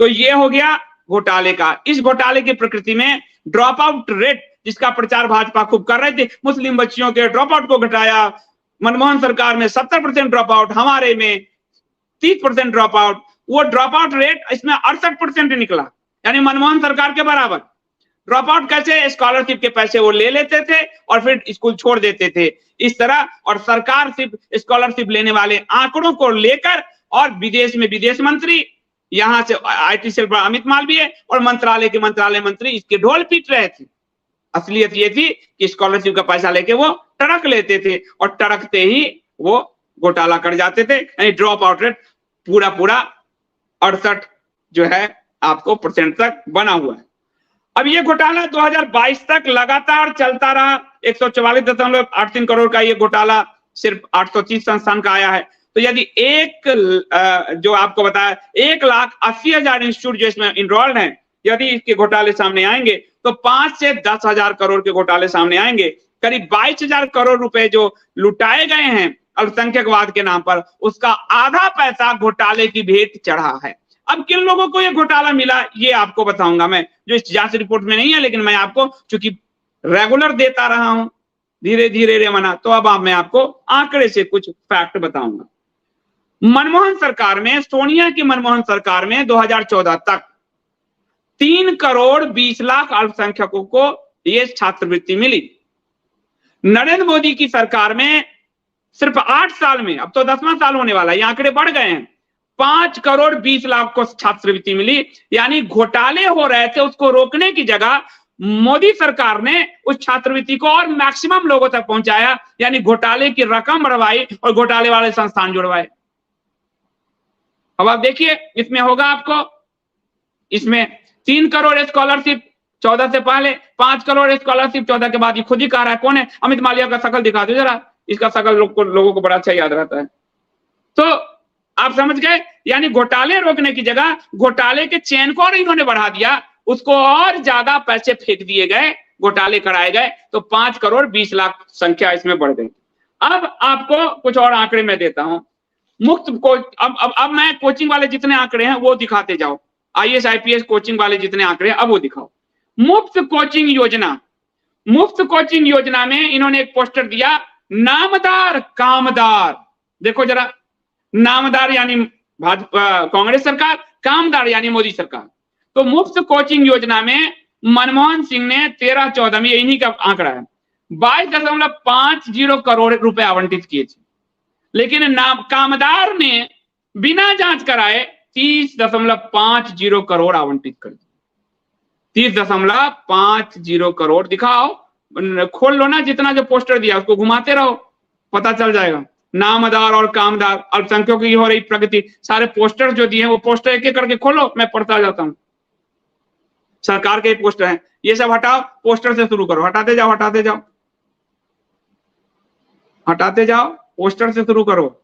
तो ये हो गया घोटाले का। इस घोटाले की प्रकृति में ड्रॉप आउट रेट, जिसका प्रचार भाजपा खूब कर रहे थे, मुस्लिम बच्चियों के ड्रॉप आउट को घटाया। मनमोहन सरकार में 70% ड्रॉप आउट, हमारे में 30% ड्रॉप आउट। वो ड्रॉप आउट रेट इसमें 68% निकला, यानी मनमोहन सरकार के बराबर। ड्रॉप आउट कैसे? स्कॉलरशिप के पैसे वो ले लेते थे और फिर स्कूल छोड़ देते थे इस तरह। और सरकार सिर्फ स्कॉलरशिप लेने वाले आंकड़ों को लेकर, और विदेश में विदेश मंत्री, यहां से IT सेल पर अमित मालवीय और मंत्रालय के मंत्रालय मंत्री इसके ढोल पीट रहे थे। असलियत ये थी कि स्कॉलरशिप का पैसा लेके वो टड़क लेते थे और टड़कते ही वो घोटाला कर जाते थे। यानी ड्रॉप आउट रेट पूरा 68 जो है आपको % तक बना हुआ है। अब ये घोटाला 2022 तक लगातार चलता रहा। 144.83 करोड़ का ये घोटाला सिर्फ 830 संस्थान का आया है। तो यदि जो आपको बताया 1,80,000 इंस्टीट्यूट जो इसमें इनरोल्ड हैं, यदि इसके घोटाले सामने आएंगे तो 5 से 10,000 करोड़ के घोटाले सामने आएंगे। करीब 22,000 करोड़ रुपए जो लुटाए गए हैं अल्पसंख्यकवाद के नाम पर, उसका आधा पैसा घोटाले की भेंट चढ़ा है। अब किन लोगों को यह घोटाला मिला, ये आपको बताऊंगा मैं, जो इस जांच रिपोर्ट में नहीं है, लेकिन मैं आपको चूंकि रेगुलर देता रहा हूं धीरे धीरे रे मना। तो अब मैं आपको आंकड़े से कुछ फैक्ट बताऊंगा। मनमोहन सरकार में, सोनिया की मनमोहन सरकार में 2014 तक 3 करोड़ 20 लाख अल्पसंख्यकों को ये छात्रवृत्ति मिली। नरेंद्र मोदी की सरकार में सिर्फ 8 साल में, अब तो 10वां साल होने वाला है, ये आंकड़े बढ़ गए हैं, 5 करोड़ 20 लाख को छात्रवृत्ति मिली। यानी घोटाले हो रहे थे, उसको रोकने की जगह मोदी सरकार ने उस छात्रवृत्ति को और मैक्सिमम लोगों तक पहुंचाया, यानी घोटाले की रकम बढ़वाई और घोटाले वाले संस्थान जुड़वाए। अब आप देखिए इसमें होगा आपको, इसमें 3 करोड़ स्कॉलरशिप 14 से पहले, 5 करोड़ स्कॉलरशिप 14 के बाद। ये खुद ही कह रहा है, कौन है? अमित मालविया का शकल दिखा दो जरा, इसका शकल लोगों को बड़ा अच्छा याद रहता है। तो आप समझ गए, यानी घोटाले रोकने की जगह घोटाले के चेन को और इन्होंने बढ़ा दिया, उसको और ज्यादा पैसे फेंक दिए गए, घोटाले कराए गए, तो 5 करोड़ 20 लाख संख्या इसमें बढ़ गई। अब आपको कुछ और आंकड़े मैं देता हूं। मुफ्त अब मैं कोचिंग वाले जितने आंकड़े हैं वो दिखाते जाओ, IAS IPS कोचिंग वाले जितने आंकड़े हैं अब वो दिखाओ। मुफ्त कोचिंग योजना, मुफ्त कोचिंग योजना में इन्होंने एक पोस्टर दिया, नामदार कामदार। देखो जरा, नामदार यानी भाजपा कांग्रेस सरकार, कामदार यानी मोदी सरकार। तो मुफ्त कोचिंग योजना में मनमोहन सिंह ने 13-14 में, इन्हीं का आंकड़ा है, 22.50 करोड़ रुपए आवंटित किए थे। लेकिन कामदार ने बिना जांच कराए 30.50 करोड़ आवंटित कर दिए। 30.50 करोड़। दिखाओ, खोल लो ना, जितना जो पोस्टर दिया उसको घुमाते रहो, पता चल जाएगा। नामदार और कामदार, अल्पसंख्यकों की हो रही प्रगति, सारे पोस्टर जो दिए हैं वो पोस्टर एक एक करके खोलो, मैं पढ़ता जाता हूं। सरकार के पोस्टर हैं, ये सब हटाओ, पोस्टर से शुरू करो, हटाते जाओ हटाते जाओ हटाते जाओ, पोस्टर से शुरू करो।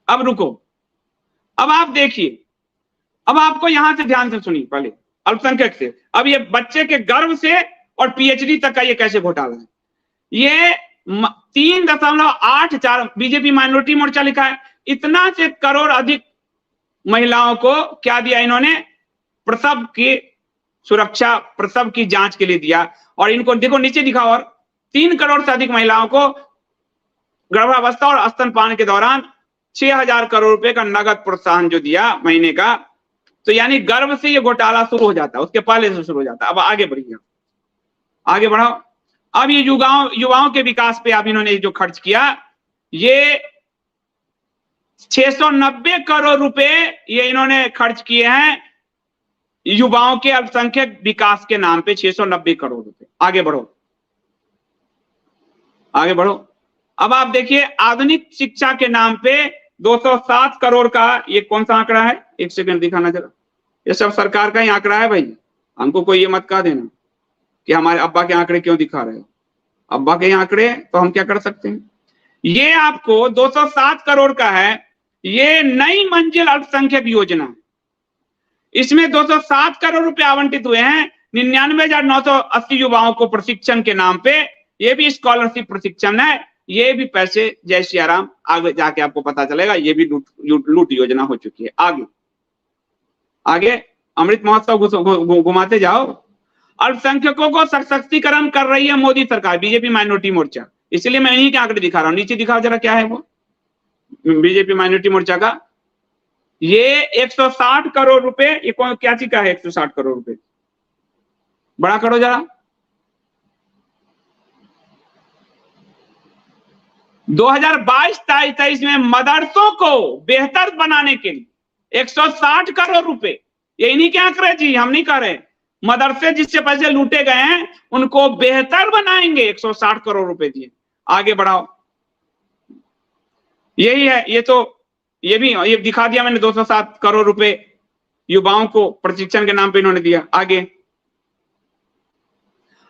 अब रुको, अब आप देखिए, अब आपको यहां से ध्यान से सुनिए पहले, अल्पसंख्यक से। अब ये बच्चे के गर्भ से और PhD तक का ये कैसे घोटाला है। ये 3.84 बीजेपी माइनॉरिटी मोर्चा लिखा है, इतना से करोड़ अधिक महिलाओं को क्या दिया इन्होंने, प्रसव की सुरक्षा, प्रसव की जांच के लिए दिया। और इनको देखो नीचे दिखा, और 3 करोड़ से अधिक महिलाओं को गर्भावस्था और स्तनपान के दौरान 6,000 करोड़ रुपए का नगद प्रोत्साहन जो दिया महीने का। तो यानी गर्भ से ये घोटाला शुरू हो जाता है, उसके पहले से शुरू हो जाता है। अब आगे बढ़िए, आगे बढ़ाओ। अब ये युवाओं के विकास पे अब इन्होंने जो खर्च किया, ये 690 करोड़ रुपए ये इन्होंने खर्च किए हैं युवाओं के अल्पसंख्यक विकास के नाम पे, 690 करोड़ रुपए। आगे बढ़ो, आगे बढ़ो। अब आप देखिए, आधुनिक शिक्षा के नाम पे 207 करोड़ का, ये कौन सा आंकड़ा है, एक सेकंड दिखाना जरा। ये सब सरकार का ही आंकड़ा है भाई, हमको कोई ये मत कह देना कि हमारे अब्बा के आंकड़े क्यों दिखा रहे हो। अब्बा के आंकड़े तो हम क्या कर सकते हैं। ये आपको 207 करोड़ का है, ये नई मंजिल अल्पसंख्यक योजना, इसमें 207 करोड़ रुपए आवंटित हुए हैं 99,980 युवाओं को प्रशिक्षण के नाम पे। ये भी स्कॉलरशिप प्रशिक्षण है, ये भी पैसे जय श्री राम, आगे जाके आपको पता चलेगा ये भी लूट योजना हो चुकी है। आगे आगे अमृत महोत्सव घुमाते जाओ। अल्पसंख्यकों को सशक्तिकरण कर रही है मोदी सरकार, बीजेपी माइनॉरिटी मोर्चा, इसलिए मैं इन्हीं के आंकड़े दिखा रहा हूं। नीचे दिखाओ जरा, क्या है वो बीजेपी माइनॉरिटी मोर्चा का, ये 160 करोड़ रुपए, ये कौन क्या चीज का है 160 करोड़ रुपए, बड़ा करो जरा। 2022-23 में मदरसों को बेहतर बनाने के लिए 160 करोड़ रुपए, ये इन्हीं के आंकड़े जी, हम नहीं कह रहे। मदरसे जिससे पैसे लूटे गए हैं उनको बेहतर बनाएंगे, 160 करोड़ रुपए दिए। आगे बढ़ाओ, यही है। ये तो ये भी ये दिखा दिया मैंने, 207 करोड़ रुपए युवाओं को प्रशिक्षण के नाम पे इन्होंने दिया। आगे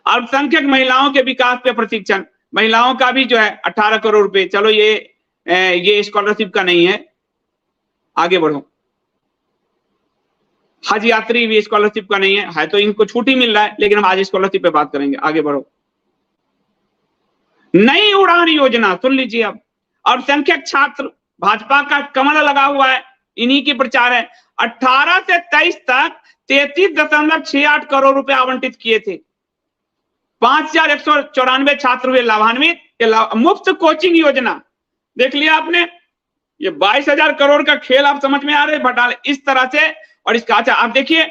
अल्पसंख्यक महिलाओं के विकास पे प्रशिक्षण, महिलाओं का भी जो है 18 करोड़ रुपए। चलो ये स्कॉलरशिप का नहीं है, आगे बढ़ो। हज यात्री भी स्कॉलरशिप का नहीं है तो इनको छूट ही मिल रहा है, लेकिन हम आज स्कॉलरशिप पे बात करेंगे। आगे बढ़ो। नई उड़ान योजना सुन लीजिए। अब अल्पसंख्यक छात्र, भाजपा का कमल लगा हुआ है, इन्हीं की प्रचार है। 18 से 23 तक 33.68 करोड़ रुपए आवंटित किए थे। 5,194 छात्र हुए लाभान्वित, मुफ्त कोचिंग योजना देख लिया आपने, ये 22,000 करोड़ का खेल आप समझ में आ रहे घोटाले इस तरह से। और इसका अच्छा आप देखिए,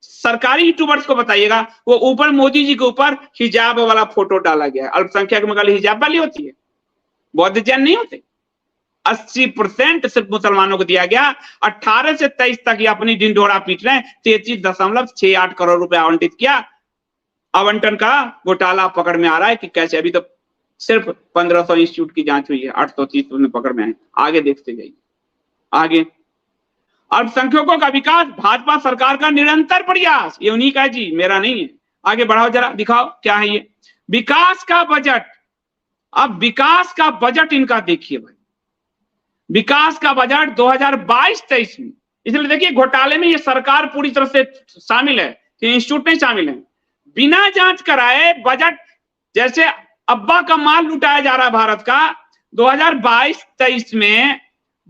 सरकारी यूट्यूबर्स को बताइएगा, वो ऊपर मोदी जी के ऊपर हिजाब वाला फोटो डाला गया है। अल्पसंख्यक में खाली हिजाब वाली होती है, बौद्ध जैन नहीं होते। 80% सिर्फ मुसलमानों को दिया गया। 18 से 23 तक ये अपनी ढिंढोरा पीट रहे हैं। 33.68 करोड़ रुपए आवंटित किया। आवंटन का घोटाला पकड़ में आ रहा है कि कैसे, अभी तो सिर्फ 1500 इंस्टीट्यूट की जांच हुई है, 830 में पकड़ में आए। आगे देखते जाइए। आगे, अल्पसंख्यकों का विकास भाजपा सरकार का निरंतर प्रयास, ये उन्हीं का है जी, मेरा नहीं है। आगे बढ़ाओ जरा, दिखाओ क्या है ये विकास का बजट। अब विकास का बजट इनका देखिए भाई, विकास का बजट 2022-23 में, इसलिए देखिए घोटाले में ये सरकार पूरी तरह से शामिल है, इंस्टीट्यूट नहीं शामिल है। बिना जांच कराए बजट, जैसे अब्बा का माल लुटाया जा रहा है भारत का, 2022-23 में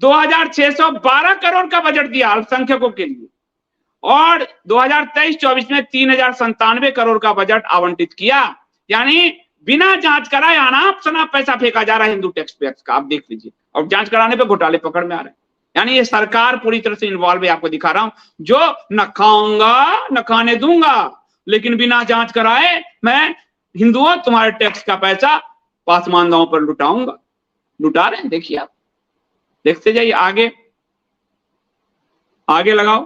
2612 करोड़ का बजट दिया अल्पसंख्यकों के लिए, और 2023-24 में 3097 करोड़ का बजट आवंटित किया। यानी बिना जांच कराए अनाप शनाप पैसा फेंका जा रहा है हिंदू टैक्स पेयर्स का, आप देख लीजिए। और जांच कराने पे घोटाले पकड़ में आ रहे हैं। यानी ये सरकार पूरी तरह से इन्वॉल्व है, आपको दिखा रहा हूं। जो न खाऊंगा न खाने दूंगा, लेकिन बिना जांच कराए मैं हिंदुओं तुम्हारे टैक्स का पैसा पासमानदाओं पर लुटाऊंगा, लुटा रहे हैं। देखिए आप, देखते जाइए आगे, आगे लगाओ।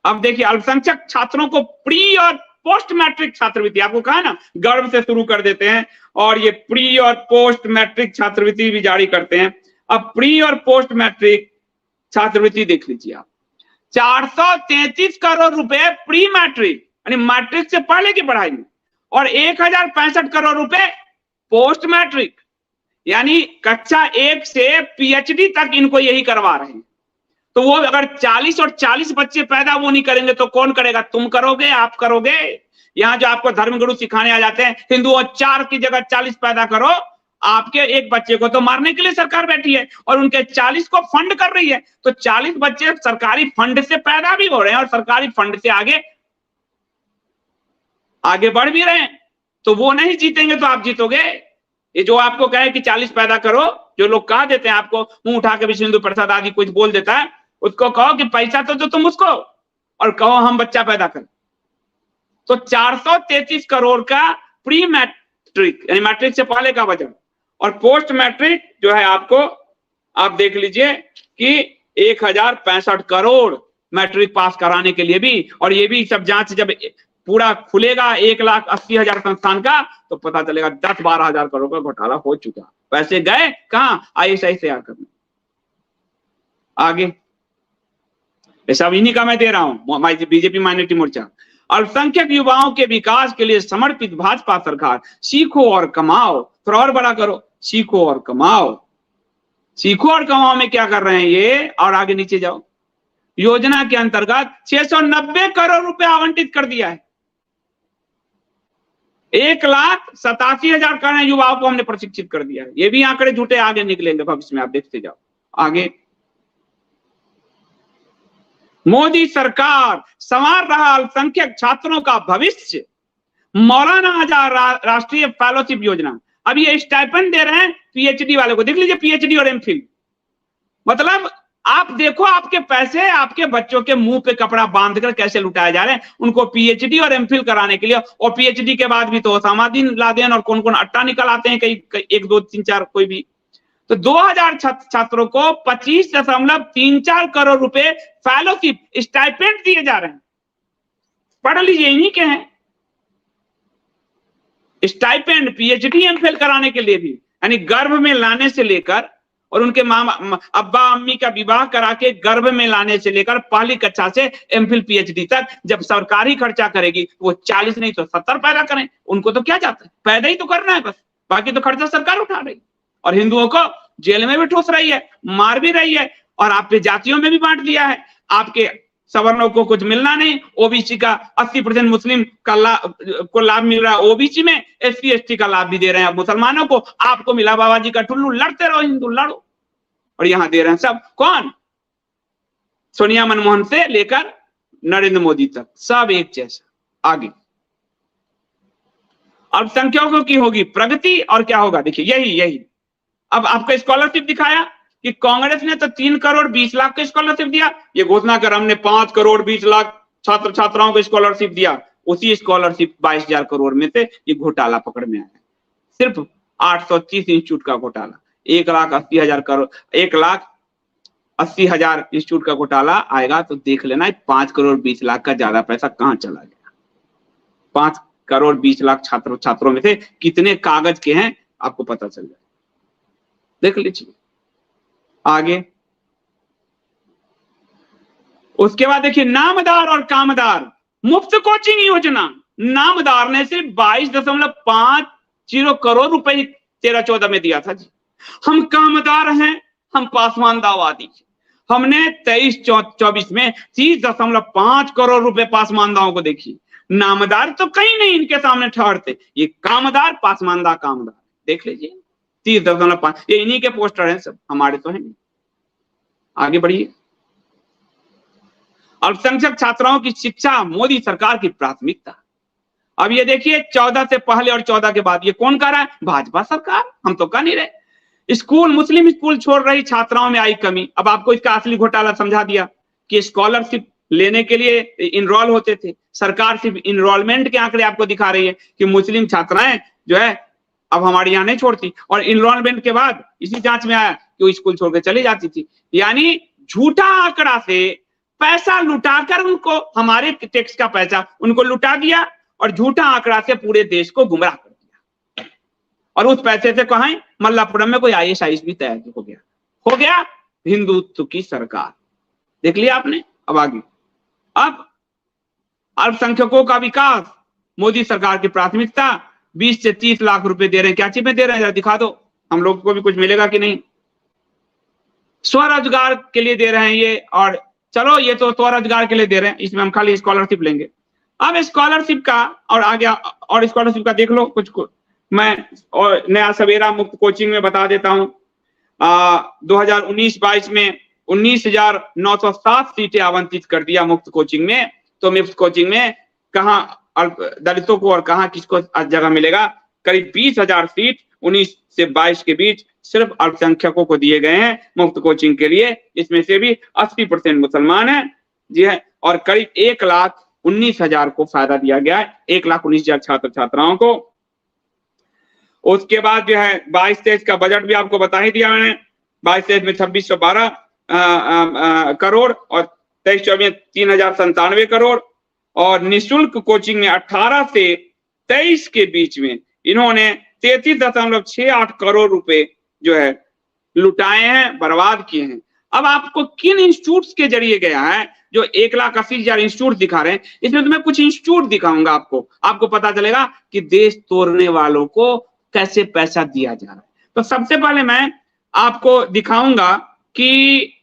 अब देखिए, अल्पसंख्यक छात्रों को प्री और पोस्ट मैट्रिक छात्रवृत्ति, आपको कहा ना गर्भ से शुरू कर देते हैं, और ये प्री और पोस्ट मैट्रिक छात्रवृत्ति भी जारी करते हैं। अब प्री और पोस्ट मैट्रिक छात्रवृत्ति देख लीजिए आप, 433 करोड़ रुपए प्री मैट्रिक यानी मैट्रिक से पहले की पढ़ाई में, और 1065 करोड़ रुपए पोस्ट मैट्रिक यानी कक्षा 1 से पीएचडी तक इनको यही करवा रहे हैं। तो वो अगर 40 और 40 बच्चे पैदा वो नहीं करेंगे तो कौन करेगा? तुम करोगे, आप करोगे। यहाँ जो आपको धर्मगुरु सिखाने आ जाते हैं, हिंदुओं 4 की जगह 40 पैदा करो, आपके एक बच्चे को तो मारने के लिए सरकार बैठी है और उनके 40 को फंड कर रही है। तो 40 बच्चे सरकारी फंड से पैदा भी हो रहे हैं और सरकारी फंड से आगे बढ़ भी रहे हैं। तो वो नहीं जीतेंगे तो आप जीतोगे। ये जो आपको कहे कि 40 पैदा करो, जो लोग कह देते हैं आपको, मुंह उठा के विश्व हिंदू परिषद आदि कुछ बोल देता है, उसको कहो कि पैसा तो दो तुम उसको, और कहो हम बच्चा पैदा करें। तो 433 करोड़ का प्री मैट्रिक यानी मैट्रिक से पहले का बजट, और पोस्ट मैट्रिक जो है आपको, आप देख लीजिए कि 1065 करोड़ मैट्रिक पास कराने के लिए भी। और ये भी सब जांच जब पूरा खुलेगा 1,80,000 संस्थान का, तो पता चलेगा 10-12 हजार करोड़ का घोटाला हो चुका। पैसे गए कहां? ISI तैयार करने। आगे, ये सब इन्हीं का मैं दे रहा हूं, बीजेपी माइनॉरिटी मोर्चा। अल्पसंख्यक युवाओं के विकास के लिए समर्पित भाजपा सरकार, सीखो और कमाओ। थोड़ा और बड़ा करो, सीखो और कमाओ। सीखो और कमाओ में क्या कर रहे हैं ये? और आगे नीचे जाओ। योजना के अंतर्गत 690 करोड़ रुपए आवंटित कर दिया है। 1,87,000 करोड़ युवाओं को हमने प्रशिक्षित कर दिया है। ये भी आंकड़े झूठे आगे निकलेंगे भविष्य में, आप देखते जाओ। आगे, मोदी सरकार संवार रहा अल्पसंख्यक छात्रों का भविष्य। मौलाना आजाद राष्ट्रीय फेलोशिप योजना, अब ये स्टाइपेंड दे रहे हैं पीएचडी वाले को। देख लीजिए, पीएचडी और एमफिल, मतलब आप देखो आपके पैसे आपके बच्चों के मुंह पे कपड़ा बांधकर कैसे लुटाए जा रहे हैं उनको पीएचडी और एमफिल कराने के लिए। और पीएचडी के बाद भी तो ओसामा बिन लादेन और कौन कौन अट्टा निकल आते हैं, कई 1, 2, 3, 4 कोई भी। तो 2000 छात्रों को 25.34 करोड़ रुपए फेलोशिप स्टाइपेंड दिए जा रहे हैं। पढ़ लीजिए, इन्हीं के हैं स्टाइपेंड पीएचडी एमफिल कराने के लिए भी। यानी गर्भ में लाने से लेकर और उनके अब्बा अम्मी का विवाह करा के गर्भ में लाने से लेकर पहली कक्षा से एमफिल पीएचडी तक जब सरकारी खर्चा करेगी, वो 40 नहीं तो 70 पैदा करें। उनको तो क्या जाता है, पैदा ही तो करना है बस, बाकी तो खर्चा सरकार उठा रही। और हिंदुओं को जेल में भी ठूस रही है, मार भी रही है, और आपके जातियों में भी बांट दिया है। आपके सवर्णों को कुछ मिलना नहीं, ओबीसी का 80% मुस्लिम को लाभ मिल रहा है, ओबीसी में SC ST का लाभ भी दे रहे हैं। मुसलमानों को आपको मिला बाबा जी का ठुल्लू, लड़ते रहो हिंदू लड़ो। और यहां दे रहे हैं सब कौन? सोनिया मनमोहन से लेकर नरेंद्र मोदी तक, सब एक जैसा। आगे, अल्पसंख्यकों की होगी प्रगति और क्या होगा, देखिए यही। अब आपका स्कॉलरशिप दिखाया कि कांग्रेस ने तो 3 करोड़ 20 लाख का स्कॉलरशिप दिया, ये घोषणा कर हमने 5 करोड़ 20 लाख छात्र छात्राओं को स्कॉलरशिप दिया। उसी स्कॉलरशिप 22,000 करोड़ में से ये घोटाला पकड़ में आया। सिर्फ 830 इंस्टीट्यूट का घोटाला, 1,80,000 करोड़, 1,80,000 इंस्टीट्यूट का घोटाला आएगा तो देख लेना 5 करोड़ 20 लाख का ज्यादा पैसा कहां चला गया। 5 करोड़ 20 लाख छात्रों में से कितने कागज के हैं आपको पता चल जाए, देख लीजिए आगे। उसके बाद देखिए नामदार और कामदार मुफ्त कोचिंग योजना, नामदार ने सिर्फ 22.50 करोड़ रुपए 13-14 में दिया था जी। हम कामदार हैं, हम पासमानदावादी, हमने 23-24 में 30.5 करोड़ रुपए पासमानदाओं को देखी। नामदार तो कहीं नहीं इनके सामने ठहरते, ये कामदार पासमानदा कामदार, देख लीजिए 30.5, ये इन्हीं के पोस्टर हैं सब, हमारे तो है नहीं। आगे बढ़िए। अल्पसंख्यक छात्राओं की शिक्षा मोदी सरकार की प्राथमिकता। अब ये देखिए 14 से पहले और 14 के बाद ये कौन कर रहा है, भाजपा सरकार, हम तो कर नहीं रहे। स्कूल, मुस्लिम स्कूल छोड़ रही छात्राओं में आई कमी। अब आपको इसका असली घोटाला समझा दिया कि स्कॉलरशिप लेने के लिए इनरोल होते थे, सरकार सिर्फ इनरोलमेंट के आंकड़े आपको दिखा रही है कि मुस्लिम छात्राएं जो है अब हमारे यहाँ नहीं छोड़ती, और इनरोलमेंट के बाद इसी जांच में आया कि वो स्कूल छोड़कर चली जाती थी। यानी झूठा आंकड़ा से पैसा लुटाकर उनको, हमारे टैक्स का पैसा उनको लुटा दिया और झूठा आंकड़ा से पूरे देश को गुमराह कर दिया। और उस पैसे से कहा मल्लापुरम में कोई IAS भी तैयार हो गया हिंदुत्व की सरकार, देख लिया आपने। अब आगे, अब अल्पसंख्यकों का विकास मोदी सरकार की प्राथमिकता। 20 से 30 लाख रुपए दे रहे हैं, क्या चीज में दे रहे हैं जरा दिखा दो, हम लोग को भी कुछ मिलेगा कि नहीं। स्वरोजगार के लिए दे रहे हैं ये, और चलो ये तो स्वरोजगार के लिए दे रहे हैं, इसमें हम खाली स्कॉलरशिप लेंगे। अब स्कॉलरशिप का और आगे और स्कॉलरशिप का देख लो कुछ मैं और नया सवेरा मुफ्त कोचिंग में बता देता हूं। 2019-22 में 19,907 सीटें आवंटित कर दिया मुफ्त कोचिंग में। तो मुफ्त कोचिंग में कहां दलितों को और कहां किसको जगह मिलेगा। करीब 20,000 सीट 19 से 22 के बीच सिर्फ अल्पसंख्यकों को दिए गए हैं मुफ्त कोचिंग के लिए। इसमें से भी 80% मुसलमान हैं जी है, और करीब 1,19,000 को फायदा दिया गया है, 1,19,000 छात्र छात्राओं को। उसके बाद जो है 22-23 का बजट भी आपको बता ही दिया मैंने। 22-23 में 2,612 करोड़ और 23-24 में 3,097 करोड़। और निःशुल्क कोचिंग में 18 से 23 के बीच में इन्होंने 33.68 करोड़ रुपए जो है लुटाए हैं, बर्बाद किए हैं। अब आपको किन इंस्टीट्यूट के जरिए गया है, जो 1,80,000 इंस्टीट्यूट दिखा रहे हैं, इसमें तो मैं कुछ इंस्टीट्यूट दिखाऊंगा आपको पता चलेगा कि देश तोड़ने वालों को कैसे पैसा दिया जा रहा है। तो सबसे पहले मैं आपको दिखाऊंगा कि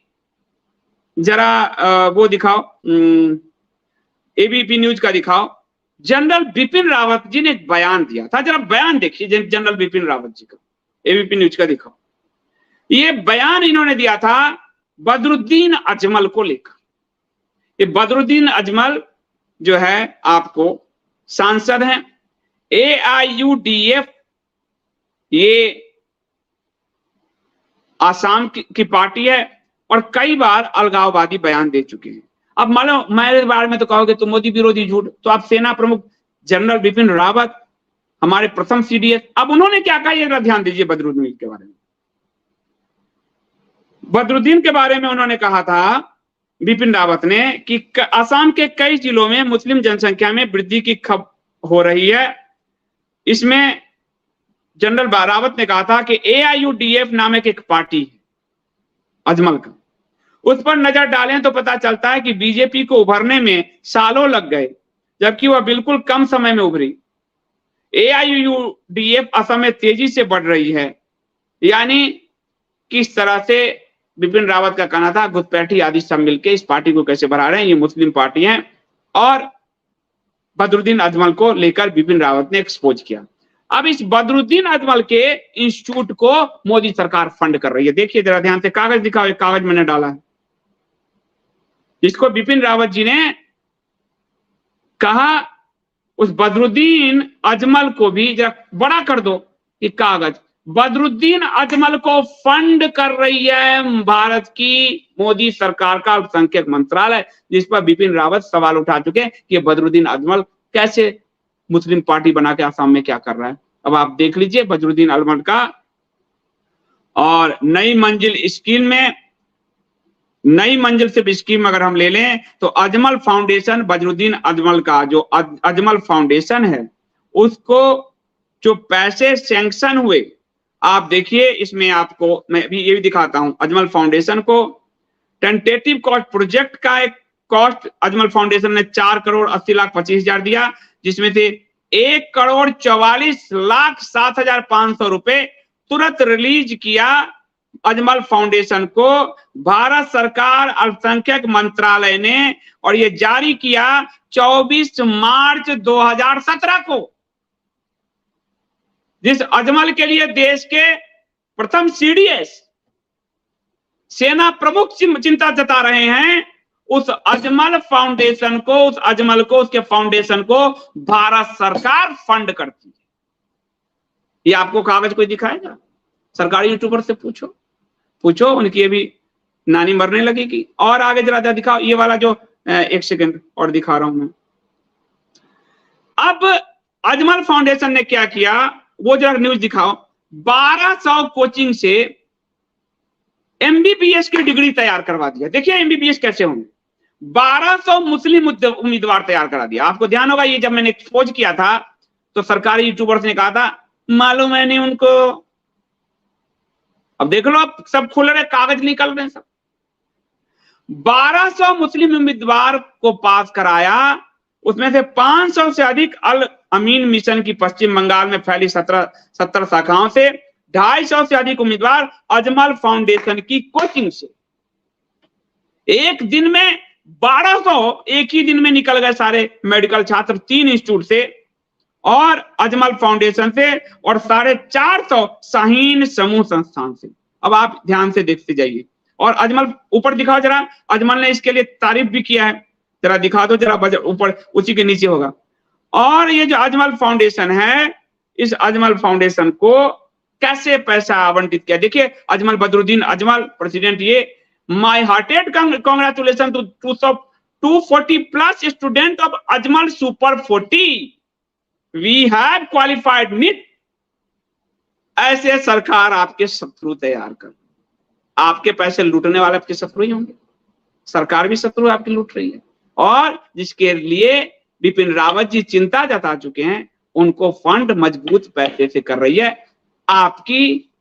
जरा वो दिखाओ, ABP न्यूज का दिखाओ। जनरल बिपिन रावत जी ने एक बयान दिया था, जरा बयान देखिए जनरल बिपिन रावत जी का, ABP न्यूज का दिखाओ। ये बयान इन्होंने दिया था बदरुद्दीन अजमल को लेकर। ये बदरुद्दीन अजमल जो है आपको सांसद हैं, AIUDF ये आसाम की पार्टी है और कई बार अलगाववादी बयान दे चुके हैं। अब मान लो मेरे बारे में तो कहोगे तो मोदी विरोधी झूठ, तो आप सेना प्रमुख जनरल बिपिन रावत हमारे प्रथम CDS, अब उन्होंने क्या कहा ये ध्यान दीजिए बदरुद्दीन के बारे में। बदरुद्दीन के बारे में उन्होंने कहा था बिपिन रावत ने कि असम के कई जिलों में मुस्लिम जनसंख्या में वृद्धि की खबर हो रही है। इसमें जनरल रावत ने कहा था कि AIUDF नामक एक पार्टी है अजमल का, उस पर नजर डालें तो पता चलता है कि बीजेपी को उभरने में सालों लग गए, जबकि वह बिल्कुल कम समय में उभरी। AIUDF असम में तेजी से बढ़ रही है। यानी किस तरह से बिपिन रावत का कहना था घुसपैठी आदि सब मिलकर इस पार्टी को कैसे बढ़ा रहे हैं, ये मुस्लिम पार्टी है। और बदरुद्दीन अजमल को लेकर बिपिन रावत ने एक्सपोज किया। अब इस बदरुद्दीन अजमल के इंस्टीट्यूट को मोदी सरकार फंड कर रही है। देखिए जरा ध्यान से, कागज दिखाओ, एक कागज मैंने डाला है, इसको बिपिन रावत जी ने कहा उस बदरुद्दीन अजमल को भी जरा बड़ा कर दो कि कागज। बदरुद्दीन अजमल को फंड कर रही है भारत की मोदी सरकार का अल्पसंख्यक मंत्रालय, जिस पर बिपिन रावत सवाल उठा चुके हैं कि बदरुद्दीन अजमल कैसे मुस्लिम पार्टी बना के आसाम में क्या कर रहा है। अब आप देख लीजिए बदरुद्दीन अजमल का। और नई मंजिल स्कीम में, नई मंजिल से स्कीम अगर हम ले लें तो अजमल फाउंडेशन, बदरुद्दीन अजमल का जो अजमल फाउंडेशन है, उसको जो पैसे सैंक्शन हुए, आप देखिए इसमें आपको मैं भी ये भी दिखाता हूं। अजमल फाउंडेशन को टेंटेटिव कॉस्ट प्रोजेक्ट का एक कॉस्ट अजमल फाउंडेशन ने 4,80,25,000 दिया, जिसमें से 1,44,07,500 रुपए तुरंत रिलीज किया अजमल फाउंडेशन को भारत सरकार अल्पसंख्यक मंत्रालय ने, और ये जारी किया 24 मार्च 2017 को। जिस अजमल के लिए देश के प्रथम सीडीएस सेना प्रमुख चिंता जता रहे हैं, उस अजमल फाउंडेशन को, उस अजमल को, उसके फाउंडेशन को भारत सरकार फंड करती है। ये आपको कागज कोई दिखाएगा? सरकारी यूट्यूबर से पूछो, उनकी अभी नानी मरने लगेगी। और आगे जरा दिखाओ, ये वाला जो 1 सेकंड और दिखा रहा हूं मैं। अब अजमल फाउंडेशन ने क्या किया, वो जरा न्यूज दिखाओ। 1200 कोचिंग से एमबीबीएस की डिग्री तैयार करवा दिया। देखिए एमबीबीएस कैसे होंगे। 1200 मुस्लिम उम्मीदवार तैयार करा दिया। आपको ध्यान होगा, ये जब मैंने खोज किया था तो सरकारी यूट्यूबर्स ने कहा था मालूम है नहीं उनको। अब देख लो, अब सब खुल रहे, कागज निकल रहे हैं सब। 1200 मुस्लिम उम्मीदवार को पास कराया, उसमें से 500 से अधिक अल अमीन मिशन की पश्चिम बंगाल में फैली 70 शाखाओं से, 250 से अधिक उम्मीदवार अजमल फाउंडेशन की कोचिंग से। एक दिन में 1200 एक ही दिन में निकल गए सारे मेडिकल छात्र 3 इंस्टीट्यूट से और अजमल फाउंडेशन से, और 450 शाहीन समूह संस्थान से। अब आप ध्यान से देखते जाइए। और अजमल ऊपर दिखाओ जरा, अजमल ने इसके लिए तारीफ भी किया है, जरा दिखा दो जरा, बजट ऊपर उसी के नीचे होगा। और ये जो अजमल फाउंडेशन है, इस अजमल फाउंडेशन को कैसे पैसा आवंटित किया, देखिए। अजमल बदरुद्दीन अजमल प्रेसिडेंट, ये my hearted congratulation to 240 plus student of Ajmal super 40, we have qualified NEET. ऐसे सरकार आपके शत्रु तैयार कर, आपके पैसे लूटने वाले आपके शत्रु ही होंगे। सरकार भी शत्रु आपकी लूट रही है, और जिसके लिए बिपिन रावत जी चिंता जता चुके हैं, उनको फंड मजबूत पैसे से कर रही है। आपकी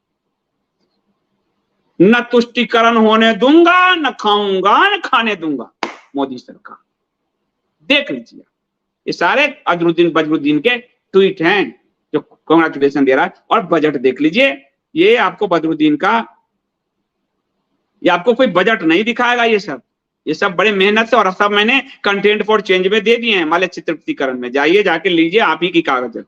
न तुष्टिकरण होने दूंगा, न खाऊंगा, न खाने दूंगा मोदी सरकार। देख लीजिए, ये सारे अजरुद्दीन बजरुद्दीन के ट्वीट हैं जो कांग्रेचुलेशन दे रहा है। और बजट देख लीजिए, ये आपको बदरुद्दीन का, ये आपको कोई बजट नहीं दिखाएगा। ये सब बड़े मेहनत से, और सब मैंने कंटेंट फॉर चेंज में दे दिए हैं, माले चित्रप्रतिकरण में जाइए, जाके लीजिए, आप ही की कागज है।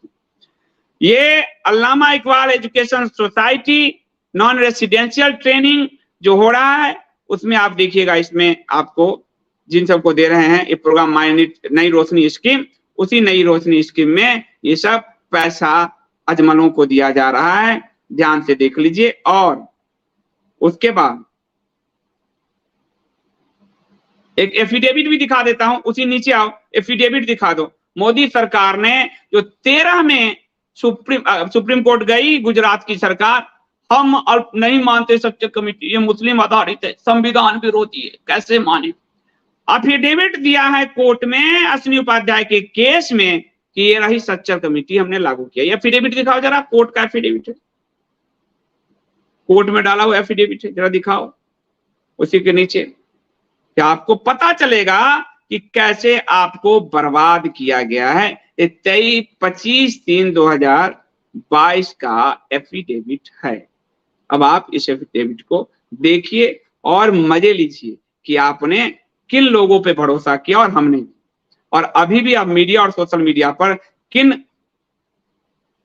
ये Allama Iqbal education society non residential training जो हो रहा है, उसमें आप देखिएगा, इसमें आपको जिन सबको दे रहे हैं ये प्रोग्राम नई रोशनी स्कीम, उसी नई रोशनी स्कीम में ये सब पैसा अजमलों को दिया जा रहा है। ध्यान से देख लीजिए। और उसके बाद एक एफिडेविट भी दिखा देता हूं, उसी नीचे आओ, एफिडेविट दिखा दो। मोदी सरकार ने जो 13 में सुप्रीम कोर्ट गई गुजरात की सरकार, हम नहीं मानते सच्चे कमेटी, ये मुस्लिम आधारित है, संविधान विरोधी है, कैसे माने। एफिडेविट दिया है कोर्ट में अश्विनी उपाध्याय के केस में कि ये रही सच्चर कमेटी, हमने लागू किया। ये एफिडेविट दिखाओ जरा, कोर्ट का एफिडेविट है, कोर्ट में डाला हुआ एफिडेविट है, जरा दिखाओ उसी के नीचे। क्या आपको पता चलेगा कि कैसे आपको बर्बाद किया गया है। 25/3/2022 का एफिडेविट है। अब आप इस एफिडेविट को देखिए और मजे लीजिए कि आपने किन लोगों पे भरोसा किया और हमने, और अभी भी आप मीडिया और सोशल मीडिया पर किन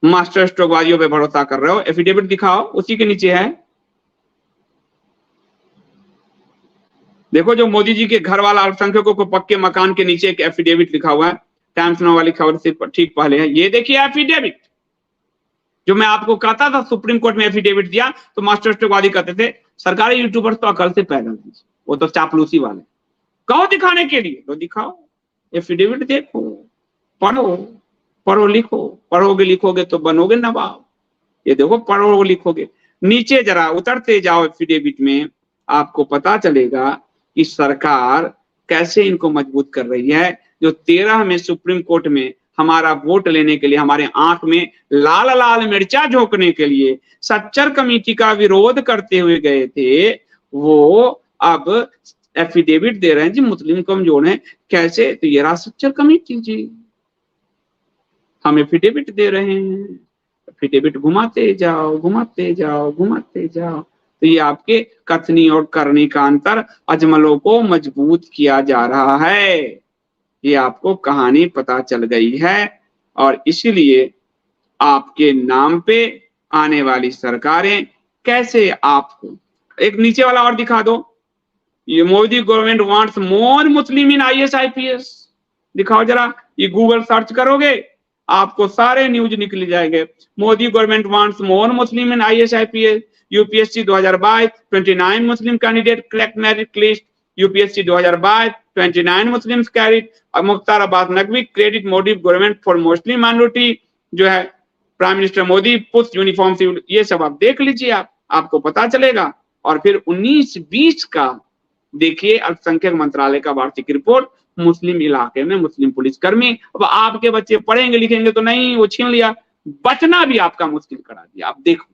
मास्टर स्ट्रोकबाजियों पे भरोसा कर रहे हो। एफिडेविट दिखाओ, उसी के नीचे है। देखो, जो मोदी जी के घर वाला अल्पसंख्यकों को पक्के मकान के नीचे एक एफिडेविट लिखा हुआ है, टाइम्स नाउ वाली खबर से ठीक पहले है। ये देखिए एफिडेविट, जो मैं आपको कहता था सुप्रीम कोर्ट में एफिडेविट दिया तो मास्टर स्ट्रोकवादी कहते थे सरकारी यूट्यूबर्स तो अकल से पैदल हैं, वो तो चापलूसी वाले। कहो दिखाने के लिए तो दिखाओ, एफिडेविट देखो, पढ़ो, पढ़ो लिखो, पढ़ोगे लिखोगे तो बनोगे नवाब। ये देखो पढ़ो लिखोगे। नीचे जरा उतरते जाओ एफिडेविट में, आपको पता चलेगा कि सरकार कैसे इनको मजबूत कर रही है। जो 13 में सुप्रीम कोर्ट में हमारा वोट लेने के लिए, हमारे आंख में लाल लाल मिर्चा झोंकने के लिए सच्चर कमेटी का विरोध करते हुए गए थे, वो अब एफिडेविट दे रहे हैं जी मुस्लिम कमजोर हैं कैसे। तो ये रहा सच्चर कमेटी जी, हम एफिडेविट दे रहे हैं, एफिडेविट घुमाते जाओ घुमाते जाओ घुमाते जाओ। तो ये आपके कथनी और करनी का अंतर अजमलों को मजबूत किया जा रहा है। ये आपको कहानी पता चल गई है और इसीलिए आपके नाम पे आने वाली सरकारें कैसे आपको, एक नीचे वाला और दिखा दो, ये Modi government wants more Muslim in IAS IPS, दिखाओ जरा। ये गूगल सर्च करोगे आपको सारे न्यूज निकल जाएंगे। Modi government wants more Muslim in IAS IPS, UPSC 2022 29 Muslim candidate crack merit list, UPSC 2022 29 Muslims carried, Mukhtar Abbas Naqvi credit Modi government for Muslim minority, जो है prime minister Modi puts uniform civil. ये सब आप देख लीजिए, आपको पता चलेगा। और फिर 19-20 का देखिए अल्पसंख्यक मंत्रालय का वार्षिक रिपोर्ट, मुस्लिम इलाके में मुस्लिम पुलिसकर्मी। अब आपके बच्चे पढ़ेंगे लिखेंगे तो नहीं, वो छीन लिया, बचना भी आपका मुश्किल करा दिया, आप देखो।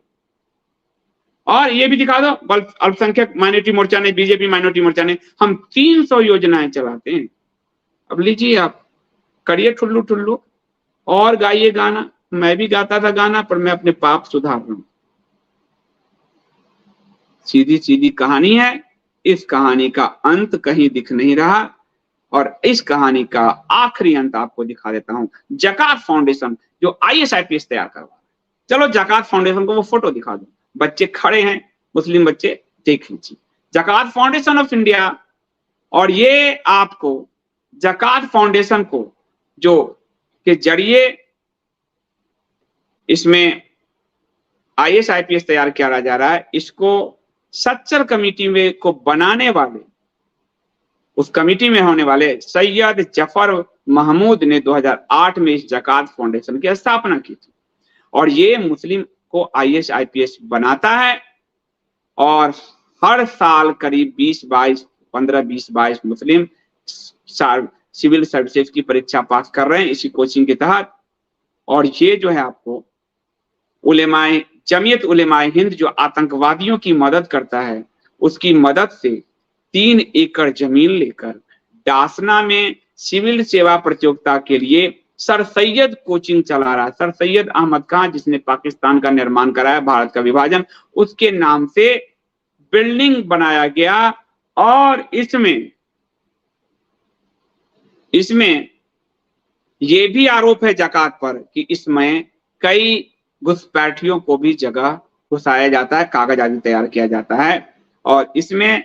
और ये भी दिखा दो अल्पसंख्यक माइनॉरिटी मोर्चा ने, बीजेपी माइनॉरिटी मोर्चा ने, हम 300 योजनाएं चलाते हैं। अब लीजिए आप, करिए ठुल्लू ठुल्लू और गाइए गाना। मैं भी गाता था गाना, पर मैं अपने पाप सुधार रहा हूं। सीधी सीधी कहानी है, इस कहानी का अंत कहीं दिख नहीं रहा और इस कहानी का आखिरी अंत आपको दिखा देता हूं। जकात फाउंडेशन जो आईएएस आईपीएस तैयार करवा रहा है, चलो जकात फाउंडेशन को वो फोटो दिखा दो, बच्चे खड़े हैं, मुस्लिम बच्चे, देख लीजिए, जकात फाउंडेशन ऑफ इंडिया। और ये आपको जकात फाउंडेशन को जो के जरिए इसमें आईएएस आईपीएस तैयार किया जा रहा है, इसको सच्चर कमेटी में को बनाने वाले, उस कमेटी में होने वाले सैयद जफर महमूद ने 2008 में इस जकात फाउंडेशन की स्थापना की थी। और ये मुस्लिम को आईएएस आईपीएस बनाता है और हर साल करीब 15-20-22 मुस्लिम सिविल सर्विसेज की परीक्षा पास कर रहे हैं इसी कोचिंग के तहत। और ये जो है आपको उलेमाए जमीयत उलेमाए हिंद जो आतंकवादियों की मदद करता है, उसकी मदद से 3 एकड़ जमीन लेकर डासना में सिविल सेवा प्रतियोगिता के लिए सर सैयद कोचिंग चला रहा है। सर सैयद अहमद खान, जिसने पाकिस्तान का निर्माण कराया, भारत का विभाजन, उसके नाम से बिल्डिंग बनाया गया। और इसमें यह भी आरोप है जकात पर कि इसमें कई घुसपैठियों को भी जगह घुसाया जाता है, कागज आदि तैयार किया जाता है। और इसमें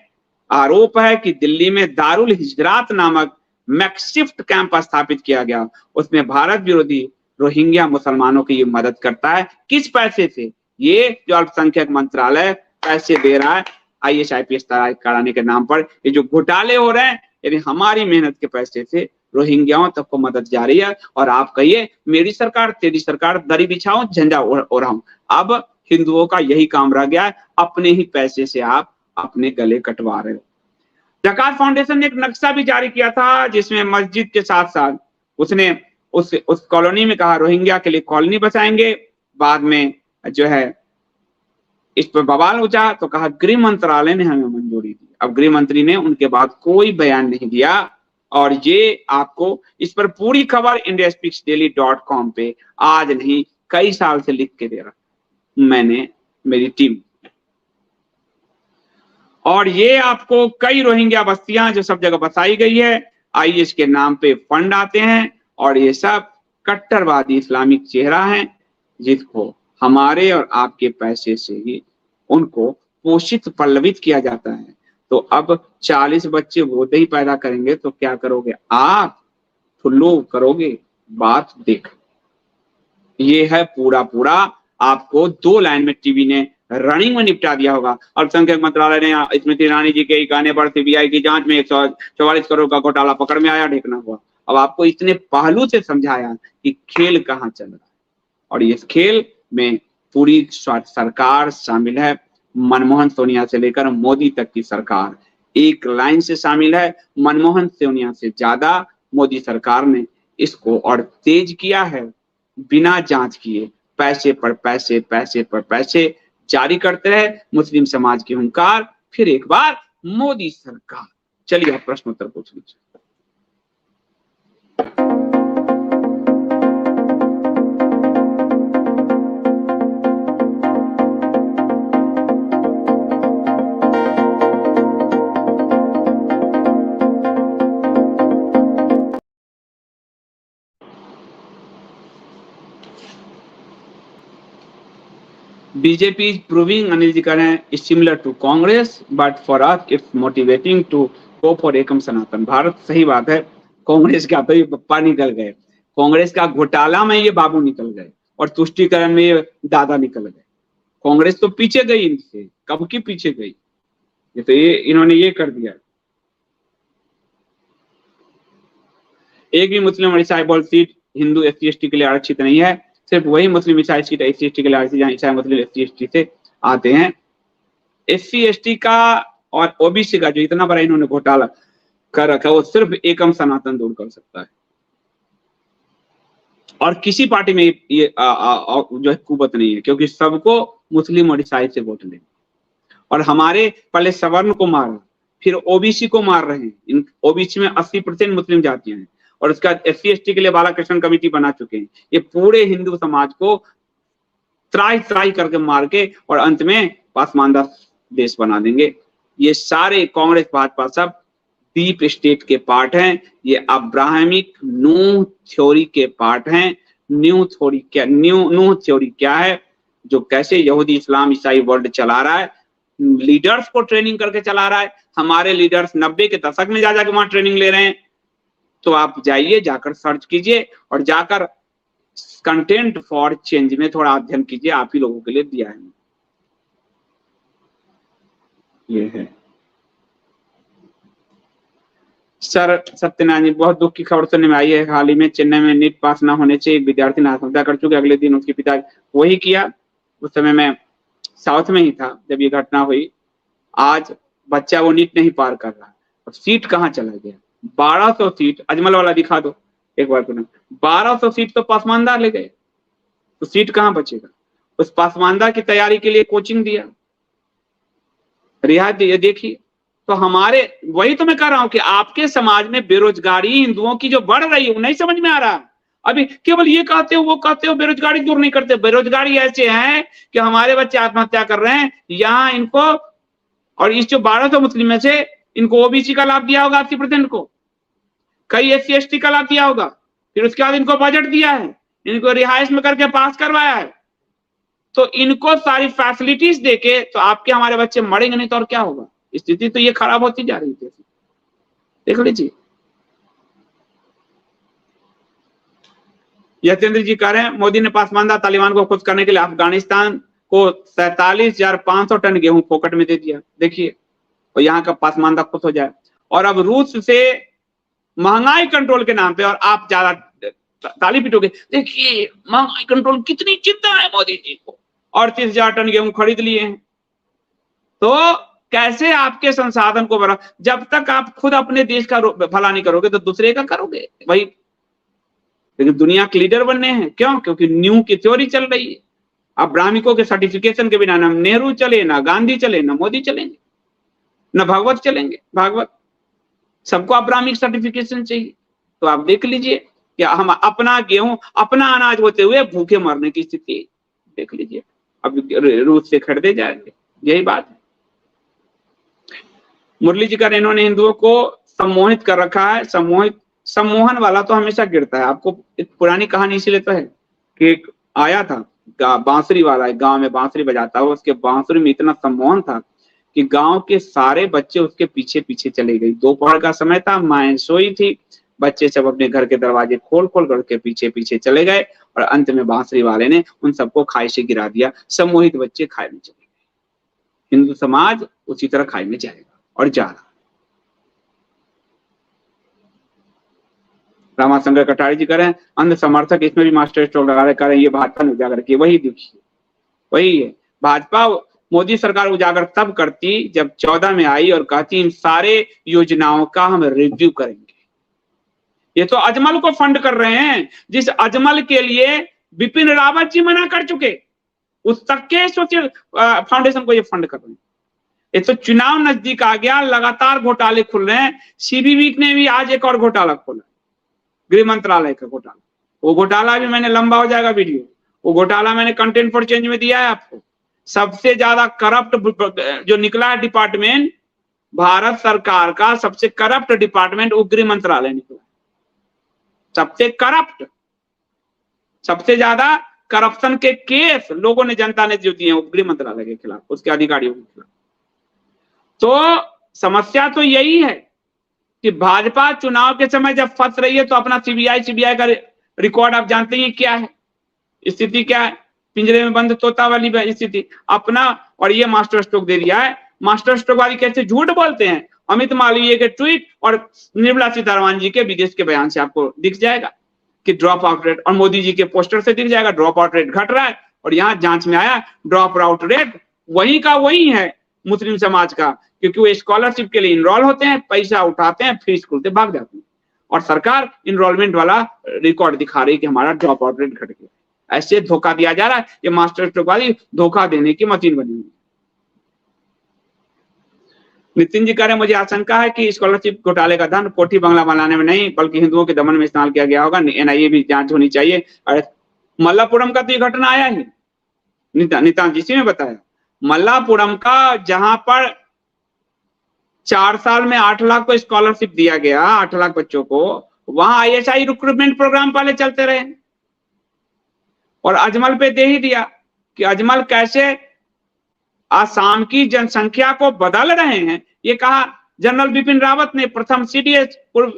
आरोप है कि दिल्ली में दारुल हिजरात नामक मैकशिफ्ट कैंप स्थापित किया गया, उसमें भारत विरोधी रोहिंग्या मुसलमानों की ये मदद करता है। किस पैसे से? ये जो अल्पसंख्यक मंत्रालय पैसे दे रहा है आईएएस आईपीएस तैयार कराने के नाम पर, ये जो घोटाले हो रहे हैं, यानी हमारी मेहनत के पैसे से रोहिंग्याओं तक को मदद जा रही है। और आप कहिए मेरी सरकार तेरी सरकार, दरी बिछाओ झंडा ओढ़ाऊं। अब हिंदुओं का यही काम रह गया है, अपने ही पैसे से आप अपने गले कटवा रहे हो। जकात फाउंडेशन ने एक नक्शा भी जारी किया था जिसमें मस्जिद के साथ साथ उसने उस कॉलोनी में कहा रोहिंग्या के लिए कॉलोनी बसाएंगे। बाद में जो है इस पर बवाल उठा तो कहा गृह मंत्रालय ने हमें मंजूरी दी। अब गृह मंत्री ने उनके बाद कोई बयान नहीं दिया। और ये आपको इस पर पूरी खबर indiaspeaksdaily.com पे आज नहीं कई साल से लिख के दे रहा मैंने, मेरी टीम। और ये आपको कई रोहिंग्या बस्तियां जो सब जगह बसाई गई है, आईएस के नाम पे फंड आते हैं और ये सब कट्टरवादी इस्लामिक चेहरा है जिसको हमारे और आपके पैसे से ही उनको पोषित पल्लवित किया जाता है। तो अब 40 बच्चे वो ही पैदा करेंगे तो क्या करोगे आप? ठुल्लू करोगे। बात देख। ये है पूरा पूरा, आपको 2 लाइन में टीवी ने रनिंग में निपटा दिया होगा। अल्पसंख्यक मंत्रालय ने स्मृति ईरानी जी के कहने पर सीबीआई की जांच में 144 करोड़ का घोटाला पकड़ में आया, ढेकना हुआ। अब आपको इतने पहलू से समझाया कि खेल कहाँ चल रहा है, और इस खेल में पूरी सरकार शामिल है। मनमोहन सोनिया से लेकर मोदी तक की सरकार एक लाइन से शामिल है। मनमोहन सोनिया से ज्यादा मोदी सरकार ने इसको और तेज किया है। बिना जांच किए पैसे पर पैसे, पैसे पर पैसे जारी करते रहे मुस्लिम समाज की हुंकार। फिर एक बार मोदी सरकार। चलिए आप प्रश्नोत्तर पूछ लीजिए। BJP is proving, Anil ji कह रहे हैं, is similar to Congress, but for us it's motivating to go for एकम सनातन भारत। सही बात है, कांग्रेस का तो ये पप्पा निकल गए, कांग्रेस का घोटाला में ये बाबू निकल गए, और तुष्टिकरण में ये दादा निकल गए। कांग्रेस तो पीछे गई इनसे, कब की पीछे गई, ये तो ये इन्होंने ये कर दिया। एक भी मुस्लिम और ईसाई बहुल सीट हिंदू SC/ST के लिए आरक्षित नहीं है, सिर्फ वही मुस्लिम ईसाई सीट SC/ST के लिए आरक्षित जहां ईसाई मुस्लिम SC/ST से आते हैं। SC/ST का और OBC का जो इतना बड़ा इन्होंने घोटाला कर रखा है, वो सिर्फ एकम सनातन दूर कर सकता है, और किसी पार्टी में ये जो है कुवत नहीं है, क्योंकि सबको मुस्लिम और ईसाई से वोट लेंगे। और हमारे पहले सवर्ण को मार, फिर OBC को मार रहे हैं। इन OBC में 80% मुस्लिम जातियां हैं, और उसका SC/ST के लिए बालाकृष्ण कमेटी बना चुके हैं। ये पूरे हिंदू समाज को त्राई त्राई करके मार के और अंत में पासमानदा देश बना देंगे। ये सारे कांग्रेस भाजपा सब डीप स्टेट के पार्ट हैं, ये अब्राहमिक नूह थ्योरी के पार्ट हैं। न्यू थ्योरी क्या है, जो कैसे यहूदी इस्लाम ईसाई वर्ल्ड चला रहा है, लीडर्स को ट्रेनिंग करके चला रहा है। हमारे लीडर्स 90 के दशक में जा जाके वहां ट्रेनिंग ले रहे हैं। तो आप जाइए, जाकर सर्च कीजिए और जाकर कंटेंट फॉर चेंज में थोड़ा अध्ययन कीजिए, आप ही लोगों के लिए दिया है। ये है सर सत्यनारायण जी, बहुत दुख की खबर सुनने में आई है। हाल ही में चेन्नई में नीट पास न होने से एक विद्यार्थी ने आत्महत्या कर चुके। अगले दिन उसके पिता वही किया। उस समय मैं साउथ में ही था जब ये घटना हुई। आज बच्चा वो नीट नहीं पार कर रहा, और सीट कहाँ चला गया। 1200 सीट, अजमल वाला दिखा दो एक बार को ना, 1200 सीट तो पासमानदा ले गए, तो सीट कहाँ बचेगा। उस पासमानदा की तैयारी के लिए कोचिंग दिया, रियायत दिया। देखिए, तो हमारे वही तो मैं कह रहा हूं कि आपके समाज में बेरोजगारी हिंदुओं की जो बढ़ रही है वो नहीं समझ में आ रहा। अभी केवल ये कहते हो वो कहते हो, बेरोजगारी दूर नहीं करते। बेरोजगारी ऐसे है कि हमारे बच्चे आत्महत्या कर रहे हैं यहाँ इनको, और इस जो 1200 मुस्लिम में से इनको OBC का लाभ दिया होगा 80% को, कई SC/ST का लाभ दिया होगा, फिर उसके बाद इनको बजट दिया है, इनको रिहाइश में करके पास करवाया है। तो इनको सारी फैसिलिटीज देके तो आपके हमारे बच्चे मरेंगे नहीं तो और क्या होगा। स्थिति तो ये खराब होती जा रही है, देख लीजिए। यतेंद्र जी कह रहे हैं मोदी ने पासमानदा तालिबान को खुश करने के लिए अफगानिस्तान को 47,500 टन गेहूं फोकट में दे दिया। देखिए, और यहाँ का पासमानदा खुश हो जाए। और अब रूस से महंगाई कंट्रोल के नाम पे, और आप ज्यादा ताली पीटोगे, देखिए महंगाई कंट्रोल कितनी चिंता है मोदी जी को, 38,000 टन गेहूं खरीद लिए हैं। तो कैसे आपके संसाधन को बढ़ा, जब तक आप खुद अपने देश का भला नहीं करोगे तो दूसरे का करोगे भाई। लेकिन दुनिया के लीडर बनने हैं, क्यों? क्योंकि न्यू की थ्योरी चल रही है। अब ब्राह्मणों के सर्टिफिकेशन के बिना ना नेहरू चले, ना गांधी चले, ना मोदी चलेंगे, ना भागवत चलेंगे। भागवत सबको अब्राह्मिक सर्टिफिकेशन चाहिए। तो आप देख लीजिए कि हम अपना गेहूं अपना अनाज होते हुए भूखे मरने की स्थिति देख लीजिए। अब रूस से खरीदे जाएंगे, यही बात है। मुरली जी का इन्होंने हिंदुओं को सम्मोहित कर रखा है। सम्मोहन वाला तो हमेशा गिरता है। आपको एक पुरानी कहानी इसीलिए तो है कि एक आया था बांसुरी वाला, एक गांव में बांसुरी बजाता हुआ, उसके बांसुरी में इतना सम्मोहन था कि गांव के सारे बच्चे उसके पीछे पीछे चले गए। दोपहर का समय था, माएं सोई थी, बच्चे सब अपने घर के दरवाजे खोल खोल करके पीछे पीछे चले गए और अंत में बांसुरी वाले ने उन सबको खाई से गिरा दिया। सम्मोहित बच्चे खाई में चले गए। हिंदू समाज उसी तरह खाई में जाएगा और जा रहा। रामाशंकर कटारी जी करें अंध समर्थक इसमें भी मास्टर स्ट्रोक लगा रहे, करें ये भाजपा ने उजागर किया। वही देखिए, वही है भाजपा। मोदी सरकार उजागर तब करती जब 14 में आई और कहती इन सारे योजनाओं का हम रिव्यू करेंगे। ये तो अजमल को फंड कर रहे हैं, जिस अजमल के लिए बिपिन रावत जी मना कर चुके, उस तक के सोशल फाउंडेशन को ये फंड कर रहे हैं। ये तो चुनाव नजदीक आ गया, लगातार घोटाले खुल रहे हैं। सीबीवी ने भी आज एक और घोटाला खोला, गृह मंत्रालय का घोटाला। वो घोटाला भी मैंने लंबा हो जाएगा वीडियो, वो घोटाला मैंने कंटेंट फॉर चेंज में दिया है आपको। सबसे ज्यादा करप्ट जो निकला है डिपार्टमेंट, भारत सरकार का सबसे करप्ट डिपार्टमेंट वो गृह मंत्रालय निकला। सबसे करप्ट, सबसे ज्यादा करप्शन के केस लोगों ने, जनता ने जो दिए वो गृह मंत्रालय के खिलाफ, उसके अधिकारियों के खिलाफ। तो समस्या तो यही है कि भाजपा चुनाव के समय जब फंस रही है तो अपना सीबीआई का रिकॉर्ड आप जानते ही क्या है, स्थिति क्या है, पिंजरे में बंद तोता वाली स्थिति अपना। और ये मास्टर स्ट्रोक दे दिया है। मास्टर स्ट्रोक वाली कैसे झूठ बोलते हैं। अमित मालवीय के ट्वीट और निर्मला सीतारमण जी के विदेश के बयान से आपको दिख जाएगा कि ड्रॉप आउट रेट, और मोदी जी के पोस्टर से दिख जाएगा ड्रॉप आउट रेट घट रहा है। और यहाँ जांच में आया ड्रॉप आउट रेट वही का वही है मुस्लिम समाज का, क्योंकि वो स्कॉलरशिप के लिए इनरोल होते हैं, पैसा उठाते हैं, फिर स्कूल से भाग जाते हैं, और सरकार इनरोलमेंट वाला रिकॉर्ड दिखा रही है कि हमारा ड्रॉप आउट रेट घट गया। ऐसे धोखा दिया जा रहा है। ये मास्टर स्ट्रोक वाली धोखा देने की मशीन बनी हुई। नितिन जी कह रहे मुझे आशंका है कि स्कॉलरशिप घोटाले का धन कोठी बंगला बनाने में नहीं बल्कि हिंदुओं के दमन में इस्तेमाल किया गया होगा। एनआईए भी जांच होनी चाहिए। मल्लापुरम का तो ये घटना आया ही, नितान जी ने बताया। मल्लापुरम का जहां पर 4 साल में 8 लाख को स्कॉलरशिप दिया गया, 8 लाख बच्चों को, वहां आईएसआई रिक्रूटमेंट प्रोग्राम पहले चलते रहे और अजमल पे दे ही दिया कि अजमल कैसे आसाम की जनसंख्या को बदल रहे हैं। ये कहा जनरल बिपिन रावत ने, प्रथम सीडीएस पूर्व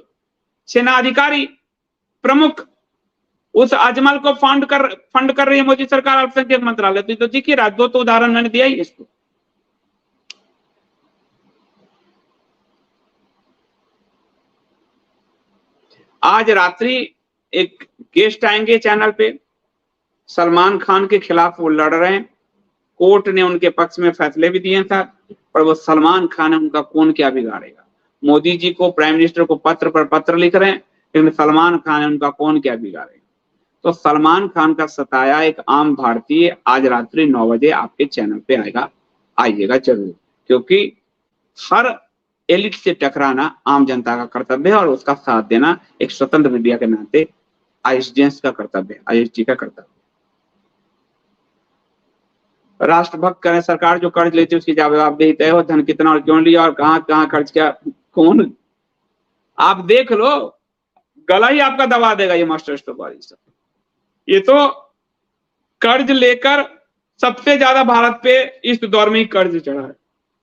सेना अधिकारी प्रमुख। उस अजमल को फंड कर रही है मोदी सरकार, अल्पसंख्यक मंत्रालय। तो देखिए दो तो उदाहरण मैंने दिया ही इसको। आज रात्रि एक गेस्ट आएंगे चैनल पे, सलमान खान के खिलाफ वो लड़ रहे हैं। कोर्ट ने उनके पक्ष में फैसले भी दिए था, पर वो सलमान खान है, उनका कौन क्या बिगाड़ेगा। मोदी जी को, प्राइम मिनिस्टर को पत्र पर पत्र लिख रहे हैं, लेकिन सलमान खान है, उनका कौन क्या बिगाड़ेगा। तो सलमान खान का सताया एक आम भारतीय आज रात्रि 9 बजे आपके चैनल पे आएगा, आइएगा जरूर, क्योंकि हर एलिट से टकराना आम जनता का कर्तव्य है और उसका साथ देना एक स्वतंत्र मीडिया के नाते आईएसजेएस का कर्तव्य है, आईएसजी का कर्तव्य। राष्ट्रभक्त करें सरकार जो कर्ज लेती है उसकी जवाबदेही तय हो, धन कितना और क्यों लिया और कहां खर्च किया, कौन, आप देख लो, गला ही आपका दबा देगा ये मास्टर स्ट्रोक वाली सब। ये तो कर्ज लेकर सबसे ज्यादा भारत पे इस दौर में ही कर्ज चढ़ा है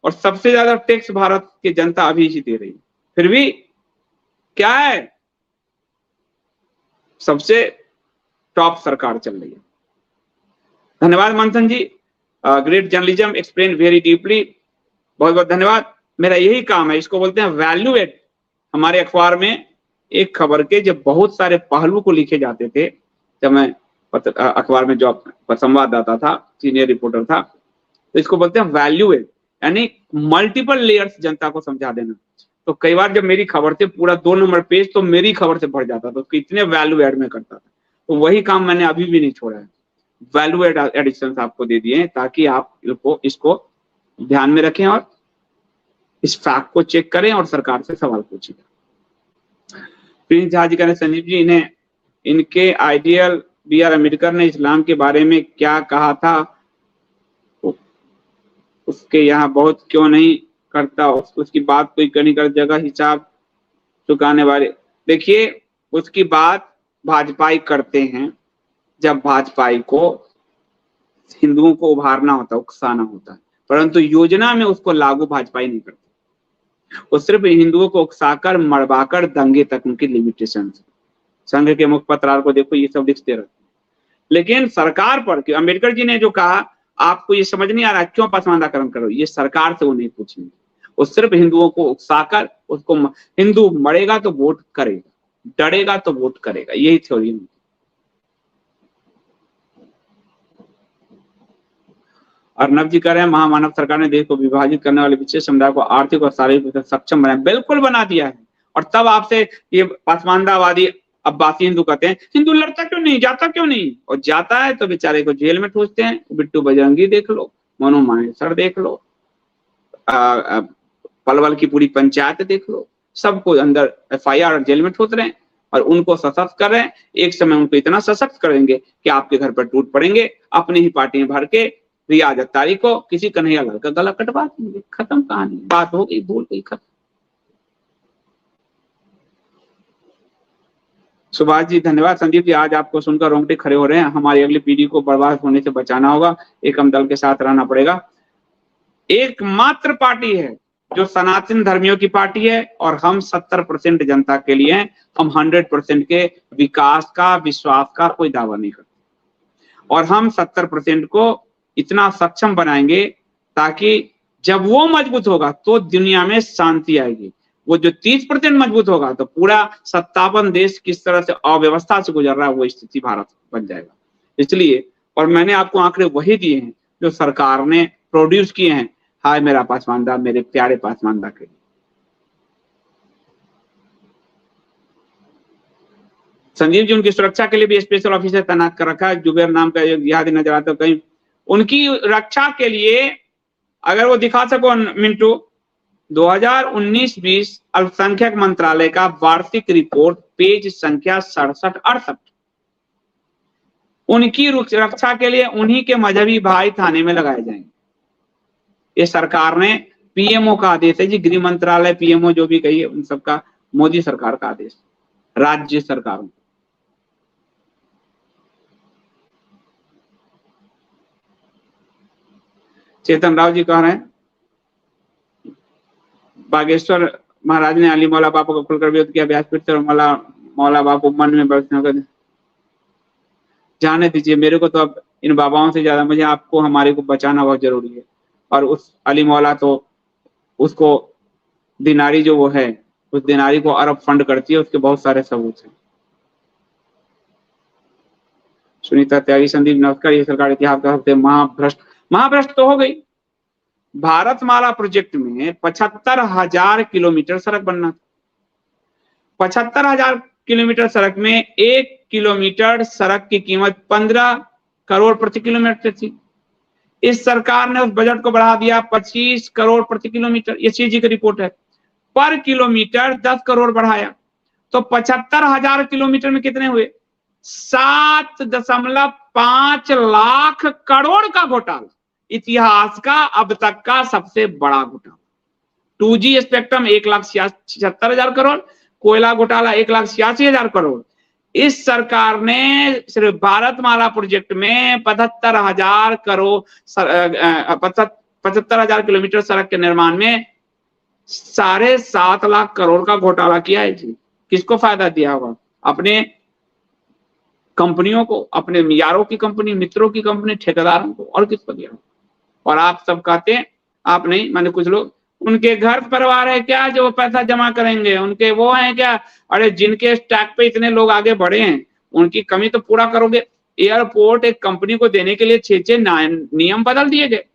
और सबसे ज्यादा टैक्स भारत की जनता अभी ही दे रही है। फिर भी क्या है, सबसे टॉप सरकार चल रही है। धन्यवाद Manthan ji, great journalism explain very deeply, बहुत बहुत धन्यवाद। मेरा यही काम है, इसको बोलते हैं वैल्यू एड। हमारे अखबार में एक खबर के जब बहुत सारे पहलू को लिखे जाते थे, जब मैं अखबार में जॉब संवाददाता था, सीनियर रिपोर्टर था, तो इसको बोलते हैं वैल्यू एड, यानी मल्टीपल लेयर्स जनता को समझा देना। तो कई बार जब मेरी खबर थी पूरा 2 नंबर पेज तो मेरी खबर से भर जाता था, तो इतने वैल्यू एड में करता था। तो वही काम मैंने अभी भी नहीं छोड़ा है, वैल्यू एडिशन आपको दे दिए ताकि आप इसको ध्यान में रखें और इस फैक्ट को चेक करें और सरकार से सवाल पूछें। प्रिंस झा जी करें संजीव जी, इन्हें इनके आइडियल B.R. अम्बेडकर ने इस्लाम के बारे में क्या कहा था, उसके यहाँ बहुत क्यों नहीं करता, उसकी बात कोई नहीं कर, जगह हिसाब चुकाने वाले। देखिए उसकी बात भाजपाई करते हैं जब भाजपाई को हिंदुओं को उभारना होता है, उकसाना होता है, परंतु योजना में उसको लागू भाजपाई नहीं करती। वो सिर्फ हिंदुओं को उकसाकर मरवाकर दंगे तक उनकी लिमिटेशन। संघ के मुखपत्र को देखो, ये सब लिखते रहते। लेकिन सरकार पर, कि अम्बेडकर जी ने जो कहा आपको ये समझ नहीं आ रहा क्यों पसमानदाकरण करो, ये सरकार से वो नहीं पूछेंगे। वो सिर्फ हिंदुओं को उकसाकर उसको, हिंदू मरेगा तो वोट करेगा, डरेगा तो वोट करेगा, यही थ्योरी है। अर्नब जी कह रहे हैं महामानव सरकार ने देश को विभाजित करने वाले विशेष समुदाय को आर्थिक और शारीरिक रूप से सक्षम बनाया। बिल्कुल बना दिया है। और तब आपसे ये पसमानदावादी अब्बासी हिंदू कहते हैं हिंदू लड़ता क्यों नहीं, जाता क्यों नहीं, और जाता है तो बेचारे को जेल में ठूसते हैं। बिट्टू बजरंगी देख लो, मनु माहेश्वर देख लो, पलवल की पूरी पंचायत देख लो, सबको अंदर FIR और जेल में ठूस रहे हैं और उनको सशक्त कर रहे हैं। एक समय उनको इतना सशक्त करेंगे कि आपके घर पर टूट पड़ेंगे, अपनी ही पार्टी में भर के रियाज अत्तारी को, किसी कन्हैया लाल का गला कटवा देंगे, खत्म कहानी, बात हो गई, भूल गई, खत्म। सुभाष जी धन्यवाद। संदीप जी आज आपको सुनकर रोंगटे खड़े हो रहे हैं। हमारी अगली पीढ़ी को बर्बाद होने से बचाना होगा, एकम दल के साथ रहना पड़ेगा। एकमात्र पार्टी है जो सनातन धर्मियों की पार्टी है और हम 70% जनता के लिए हैं। हम 100% के विकास का, विश्वास का कोई दावा नहीं करते और हम 70% को इतना सक्षम बनाएंगे ताकि जब वो मजबूत होगा तो दुनिया में शांति आएगी। वो जो 30% मजबूत होगा तो पूरा 57 देश किस तरह से अव्यवस्था से गुजर रहा है वो स्थिति भारत बन जाएगा। इसलिए, और मैंने आपको आंकड़े वही दिए हैं जो सरकार ने प्रोड्यूस किए हैं। हाय मेरा पासवानदा, मेरे प्यारे पासवानदा के लिए। संजीव जी उनकी सुरक्षा के लिए भी स्पेशल ऑफिसर तैनात कर रखा है। जुबेर नाम का जिहादी नजर आता है कहीं, उनकी रक्षा के लिए अगर वो दिखा सको मिंटू, 2019-20 अल्पसंख्यक मंत्रालय का वार्षिक रिपोर्ट पेज संख्या 67-68, उनकी रक्षा के लिए उन्हीं के मजहबी भाई थाने में लगाए जाएंगे। ये सरकार ने, PMO का आदेश है जी, गृह मंत्रालय PMO जो भी कहिए उन सबका मोदी सरकार का आदेश, राज्य सरकारों। चेतन राव जी कह रहे हैं बागेश्वर महाराज ने अली मौला बापू को खुलकर विरोध किया, व्यासपीठ से मौला बापू मन में कर जाने दीजिए। मेरे को तो अब इन बाबाओं से ज्यादा मुझे आपको, हमारे को बचाना बहुत जरूरी है। और उस अली मौला तो उसको दिनारी जो वो है, उस दिनारी को अरब फंड करती है, उसके बहुत सारे सबूत हैं। सुनीता त्यागी, संदीप नमस्कार। ये सरकार इतिहास का सबसे महाभ्रष्ट तो हो गई। भारतमाला प्रोजेक्ट में 75,000 किलोमीटर सड़क बनना था। 75,000 किलोमीटर सड़क में 1 किलोमीटर सड़क की कीमत 15 करोड़ प्रति किलोमीटर थी। इस सरकार ने उस बजट को बढ़ा दिया 25 करोड़ प्रति किलोमीटर। ये CAG की रिपोर्ट है। पर किलोमीटर 10 करोड़ बढ़ाया तो 75,000 किलोमीटर में कितने हुए? 7.5 लाख करोड़ का घोटाला। इतिहास का अब तक का सबसे बड़ा घोटाला। 2G स्पेक्ट्रम 1,76,000 करोड़, कोयला घोटाला 1,86,000 करोड़। इस सरकार ने सिर्फ भारतमाला प्रोजेक्ट में 75,000 करोड़ 75,000 किलोमीटर सड़क के निर्माण में 7.5 लाख करोड़ का घोटाला किया है जी। किसको फायदा दिया होगा? अपने कंपनियों को, अपने यारों की कंपनी, मित्रों की कंपनी, ठेकेदारों को, और किसको दिया? और आप सब कहते हैं, आप नहीं, माने कुछ लोग, उनके घर परिवार है क्या जो पैसा जमा करेंगे, उनके वो है क्या? अरे जिनके स्टैक पे इतने लोग आगे बढ़े हैं उनकी कमी तो पूरा करोगे। एयरपोर्ट एक कंपनी को देने के लिए 6 नियम बदल दिए गए।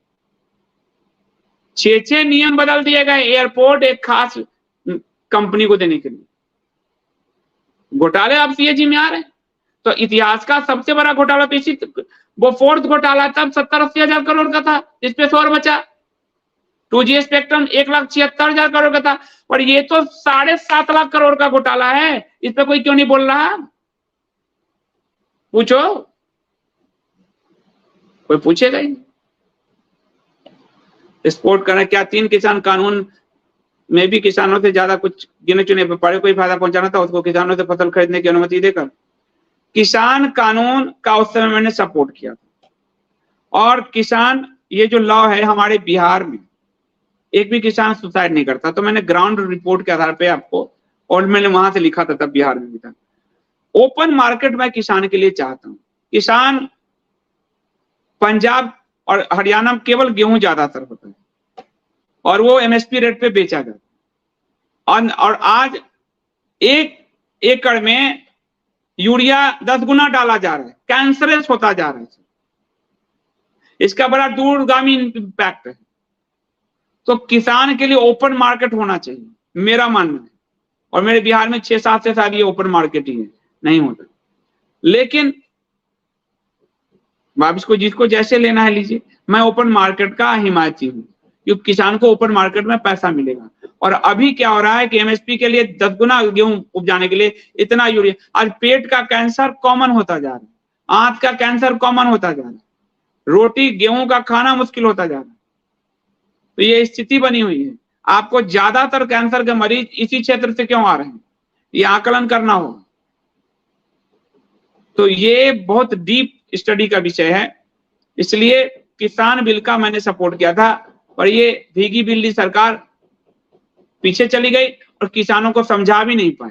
6 नियम बदल दिए गए एयरपोर्ट एक खास कंपनी को देने के लिए। घोटाले अब CAG में आ रहे हैं। तो इतिहास का सबसे बड़ा घोटाला पेशी, वो फोर्थ घोटाला तब 70-80 हजार करोड़ का था, जिसपे शोर बचा। 2G स्पेक्ट्रम 1,76,000 करोड़ का था, और ये तो 7.5 लाख करोड़ का घोटाला है। इस पे कोई क्यों नहीं बोल रहा? पूछो, कोई पूछेगा ही। स्पोर्ट करना क्या 3 किसान कानून में भी किसानों से ज्यादा कुछ गिने चुने बड़े कोई फायदा पहुंचाना था उसको किसानों से फसल खरीदने की अनुमति देकर। किसान कानून का उस समय मैंने सपोर्ट किया था। और किसान, ये जो लॉ है हमारे बिहार में एक भी किसान सुसाइड नहीं करता। तो मैंने ग्राउंड रिपोर्ट के आधार पे आपको, और मैंने वहां से लिखा था, तब बिहार में भी था। ओपन मार्केट मैं किसान के लिए चाहता हूं। किसान पंजाब और हरियाणा में केवल गेहूं ज्यादातर होता है और वो एमएसपी रेट पे बेचा जाता है, और आज 1 एकड़ में यूरिया 10 गुना डाला जा रहा है, कैंसरस होता जा रहा है। इसका बड़ा दूरगामी इंपैक्ट है। तो किसान के लिए ओपन मार्केट होना चाहिए, मेरा मानना है। और मेरे बिहार में 6-7 से साल ये ओपन मार्केट ही है, नहीं होता। लेकिन आप इसको जिसको जैसे लेना है लीजिए, मैं ओपन मार्केट का हिमायती हूं, क्योंकि किसान को ओपन मार्केट में पैसा मिलेगा। और अभी क्या हो रहा है कि एमएसपी के लिए 10 गुना गेहूं उपजाने के लिए इतना यूरिया। आज पेट का कैंसर कॉमन होता जा रहा है, आंत का कैंसर कॉमन होता जा रहा है, रोटी गेहूं का खाना मुश्किल होता जा रहा है। तो ये स्थिति बनी हुई है। आपको ज्यादातर कैंसर के मरीज इसी क्षेत्र से क्यों आ रहे हैं, ये आकलन करना होगा। तो ये बहुत डीप स्टडी का विषय है, इसलिए किसान बिल का मैंने सपोर्ट किया था। और ये भीगी बिल्ली सरकार पीछे चली गई और किसानों को समझा भी नहीं पाई।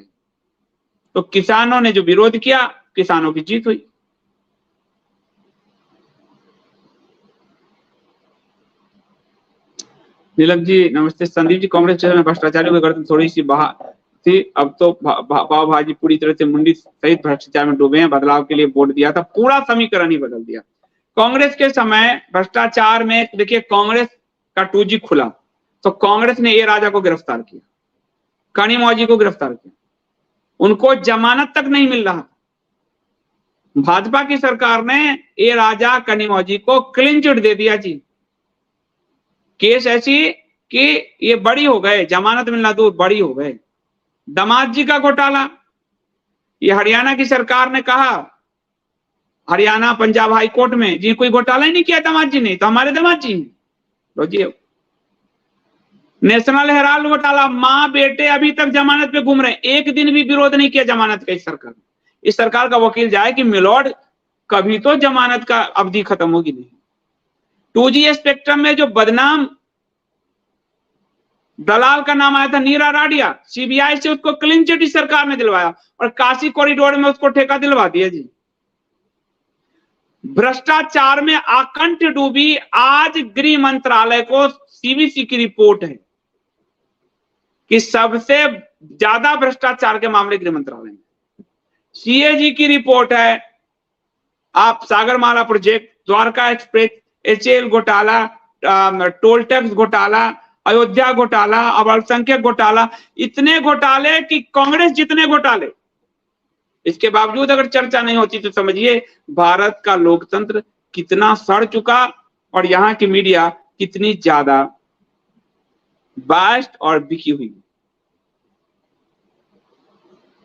तो किसानों ने जो विरोध किया, किसानों की जीत हुई। नीलक जी नमस्ते। संदीप जी, कांग्रेस में भ्रष्टाचारियों की गर्दन थोड़ी सी बहा थी, अब तो पाव भाजी पूरी तरह से मुंडी सहित भ्रष्टाचार में डूबे हैं। बदलाव के लिए वोट दिया था, पूरा समीकरण ही बदल दिया। कांग्रेस के समय भ्रष्टाचार में देखिए, कांग्रेस का 2G खुला तो कांग्रेस ने ए राजा को गिरफ्तार किया, कनिमौजी को गिरफ्तार किया, उनको जमानत तक नहीं मिल रहा। भाजपा की सरकार ने ए राजा कनिमौजी को क्लीन चिट दे दिया जी। केस ऐसी कि ये बड़ी हो गए, जमानत मिलना दूर, बड़ी हो गए। दामाद जी का घोटाला, ये हरियाणा की सरकार ने कहा, हरियाणा पंजाब हाई कोर्ट में, जी कोई घोटाला ही नहीं किया दामाद जी ने, तो हमारे दामाद जी हैं। लो जी, नेशनल हेराल्ड घोटाला, मां बेटे अभी तक जमानत पे घूम रहे हैं, एक दिन भी विरोध नहीं किया जमानत का। इस सरकार का वकील जाए कि मिलॉर्ड कभी तो जमानत का अवधि खत्म होगी नहीं। 2G स्पेक्ट्रम में जो बदनाम दलाल का नाम आया था नीरा राडिया, सीबीआई से उसको क्लीन चिट इस सरकार ने दिलवाया और काशी कॉरिडोर में उसको ठेका दिलवा दिया जी। भ्रष्टाचार में आकंठ डूबी आज गृह मंत्रालय को सीवीसी की रिपोर्ट है कि सबसे ज्यादा भ्रष्टाचार के मामले गृह मंत्रालय में। सीएजी की रिपोर्ट है, आप Sagarmala project, Dwarka express, HAL घोटाला, टोल टैक्स घोटाला, अयोध्या घोटाला, अब अल्पसंख्यक घोटाला, इतने घोटाले कि कांग्रेस जितने घोटाले। इसके बावजूद अगर चर्चा नहीं होती तो समझिए भारत का लोकतंत्र कितना सड़ चुका और यहाँ की मीडिया कितनी ज्यादा बायस्ड और बिकी हुई।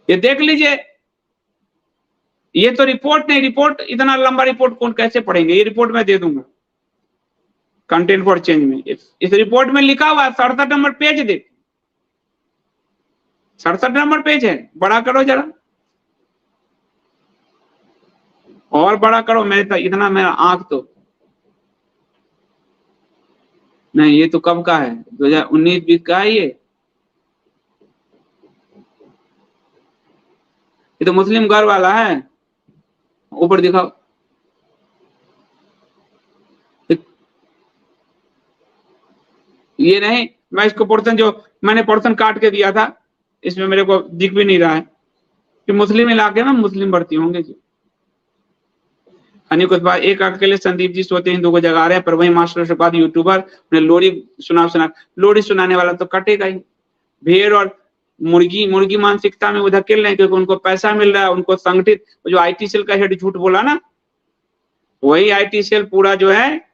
ये देख लीजिए, ये तो रिपोर्ट नहीं, रिपोर्ट इतना लंबा रिपोर्ट कौन कैसे पढ़ेंगे, ये रिपोर्ट मैं दे दूंगा कंटेंट फॉर चेंज में। इस रिपोर्ट में लिखा हुआ है, 67 नंबर पेज देख, 67 नंबर पेज है, बड़ा करो जरा और बड़ा करो। मैं तो इतना, मेरा आंख तो नहीं, ये तो कब का है, 2019-20 का है ये तो मुस्लिम घर वाला है, ऊपर दिखाओ। ये नहीं, मैं इसको पोर्शन, जो मैंने पोर्शन काट के दिया था, इसमें मेरे को दिख भी नहीं रहा है कि मुस्लिम इलाके में मुस्लिम भर्ती होंगे जी। कुछ बात, एक अकेले संदीप जी सोते हिंदू को जगा रहे हैं, पर वही मास्टर के बाद यूट्यूबर उन्हें लोरी लोरी सुनाने वाला तो कटेगा ही। भेड़ और मुर्गी मानसिकता में वो धकेल रहे हैं क्योंकि उनको पैसा मिल रहा है, उनको संगठित। जो IT सेल का हेड झूठ बोला ना, वही IT सेल पूरा जो है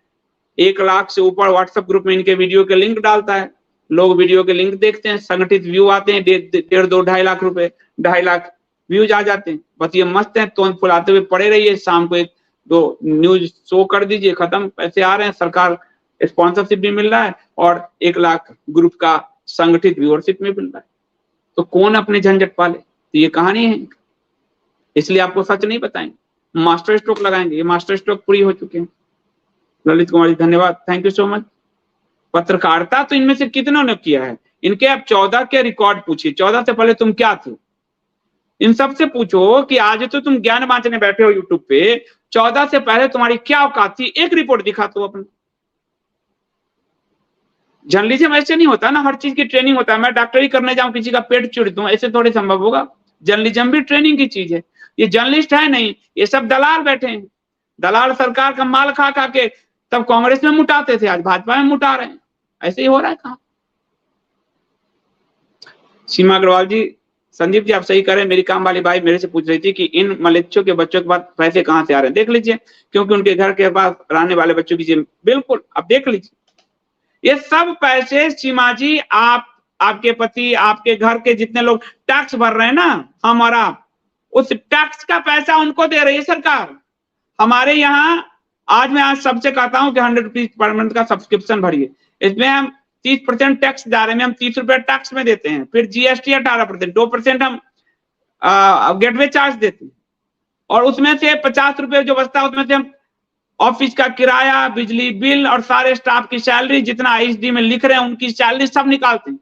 1 लाख से ऊपर व्हाट्सएप ग्रुप में इनके वीडियो के लिंक डालता है, लोग वीडियो के लिंक देखते हैं, संगठित व्यू आते हैं, 1.5-2 2.5 लाख रुपए, 2.5 लाख व्यूज आ जाते हैं। बस ये मस्त है, तो फुलाते हुए पड़े रहिए, शाम को 1-2 न्यूज शो कर दीजिए, खत्म, पैसे आ रहे हैं, सरकार स्पॉन्सरशिप भी मिल रहा है और 1 लाख ग्रुप का संगठित व्यूअरशिप में मिल रहा है। तो कौन अपने झंझट पाले? तो ये कहानी है, इसलिए आपको सच नहीं बताएंगे, मास्टर स्ट्रोक लगाएंगे। ये मास्टर स्ट्रोक पूरी हो चुके हैं। ललित कुमार जी धन्यवाद, थैंक यू सो मच। पत्रकारिता तो इनमें से कितनों ने किया है? इनके आप 14 के रिकॉर्ड पूछिए, 14 से पहले तुम क्या थे? इन सबसे पूछो कि आज तो तुम ज्ञान बांटने बैठे हो यूट्यूब पे, 14 से पहले तुम्हारी क्या औकात थी? एक रिपोर्ट दिखा तो अपने। जर्नलिज्म ऐसे नहीं होता ना, हर चीज की ट्रेनिंग होता है। मैं डॉक्टरी करने जाऊं, किसी का पेट चिड़ दूं, ऐसे थोड़े संभव होगा? जर्नलिज्म भी ट्रेनिंग की चीज है। ये जर्नलिस्ट है नहीं, ये सब दलाल बैठे हैं। दलाल सरकार का माल खा खा के तब कांग्रेस में मुटाते थे, आज भाजपा में मुटा रहे हैं। ऐसे ही हो रहा है कहा। सीमा अग्रवाल जी, संदीप जी आप सही करें। मेरी काम वाली भाई मेरे से पूछ रही थी कि इन मलेच्छों के बच्चों के पास पैसे कहां से आ रहे हैं, देख लीजिए, क्योंकि उनके घर के पास रहने वाले बच्चों की बिल्कुल अब देख लीजिए, ये सब पैसे सीमा जी आपके पति, आपके घर के जितने लोग टैक्स भर रहे हैं ना, हम और आप, उस टैक्स का पैसा उनको दे रही है सरकार। हमारे यहाँ आज मैं आज सबसे कहता हूं कि 100 रुपीज पर मंथ का सब्सक्रिप्शन भरिए, इसमें हम 30% टैक्स डाले में, हम 30 रुपए टैक्स में देते हैं, फिर जीएसटी 18%, 2% हम गेटवे चार्ज देते हैं, और उसमें से 50 रुपए जो बचता है उसमें से हम ऑफिस का किराया, बिजली बिल और सारे स्टाफ की सैलरी, जितना आईएसडी में लिख रहे हैं उनकी सैलरी सब निकालते हैं।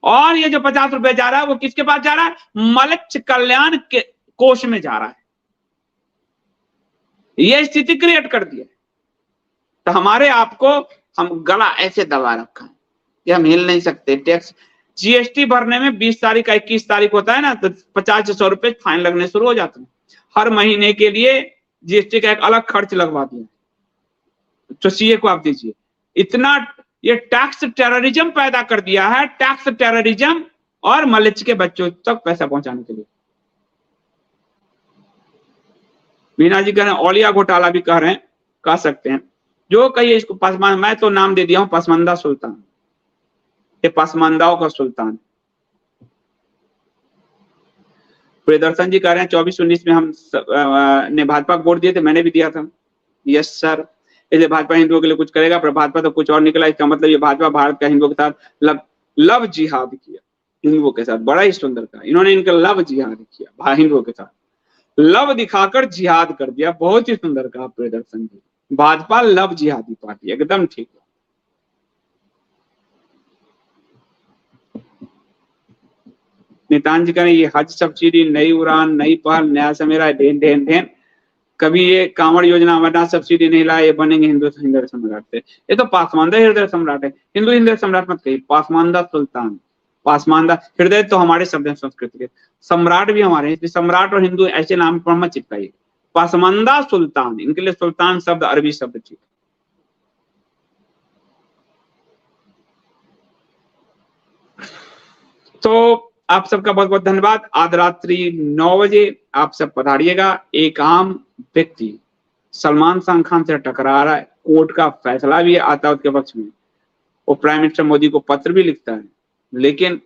और ये जो 50 रुपए जा रहा है वो किसके पास जा रहा है? मत्स्य कल्याण के कोष में जा रहा है। ये स्थिति क्रिएट कर दिया। तो हमारे आपको हम गला ऐसे दबा रखा है कि हम हिल नहीं सकते। टैक्स जीएसटी भरने में 20 तारीख का 21 तारीख होता है ना, तो 50 से 100 रुपए फाइन लगने शुरू हो जाते हैं। हर महीने के लिए जीएसटी का एक अलग खर्च लगवा दिया, तो सीए को आप दीजिए। इतना ये टैक्स टेररिज्म पैदा कर दिया है, टैक्स टेररिज्म, और मलेच्छ के बच्चों तक पैसा पहुंचाने के लिए। मीना जी कह रहे हैं औलिया घोटाला भी कह रहे हैं, कह सकते हैं, जो कहिए इसको। पसमानदा, मैं तो नाम दे दिया हूं पसमानदा सुल्तान, ये पसमानदाओं का सुल्तान। प्रियदर्शन जी कह रहे हैं 24-19 में हम ने भाजपा को वोट दिए थे, मैंने भी दिया था। यस सर, इसलिए भाजपा हिंदुओं के लिए कुछ करेगा, पर भाजपा तो कुछ और निकला। इसका मतलब ये भाजपा भारत का हिंदुओं के साथ लव जिहाद किया, हिंदुओं के साथ। बड़ा ही सुंदर था, इन्होंने इनका लव जिहाद किया, हिंदुओं के साथ लव दिखाकर जिहाद कर दिया। बहुत ही सुंदर कहा प्रियदर्शन जी, भाजपा लव जिहादी पार्टी, एकदम ठीक है। नितान जी कह रहे हैं ये हज सब्सिडी, नई उड़ान, नई पहल, नया समेरा, ढेन ढेन ढेन, कभी ये कांवड़ योजना अमरनाथ सब्सिडी नहीं लाए, ये बनेंगे हिंदू हृदय सम्राट से। ये तो पासमानदा हृदय सम्राट है, हिंदू हृदय सम्राट मत कहिए, पासमानदा सुल्तान। पासमानदा हृदय तो हमारे शब्द है संस्कृत के, सम्राट भी हमारे हैं, सम्राट और हिंदू ऐसे नाम पर मत चिपकाइए। पासमानदा सुल्तान, इनके लिए सुल्तान शब्द अरबी शब्द ठीक। तो आप सबका बहुत बहुत धन्यवाद। आज रात्रि 9 बजे आप सब पधारिएगा। एक आम व्यक्ति सलमान खान से टकरा रहा है, कोर्ट का फैसला भी आता है उसके पक्ष में, वो प्राइम मिनिस्टर मोदी को पत्र भी लिखता है, लेकिन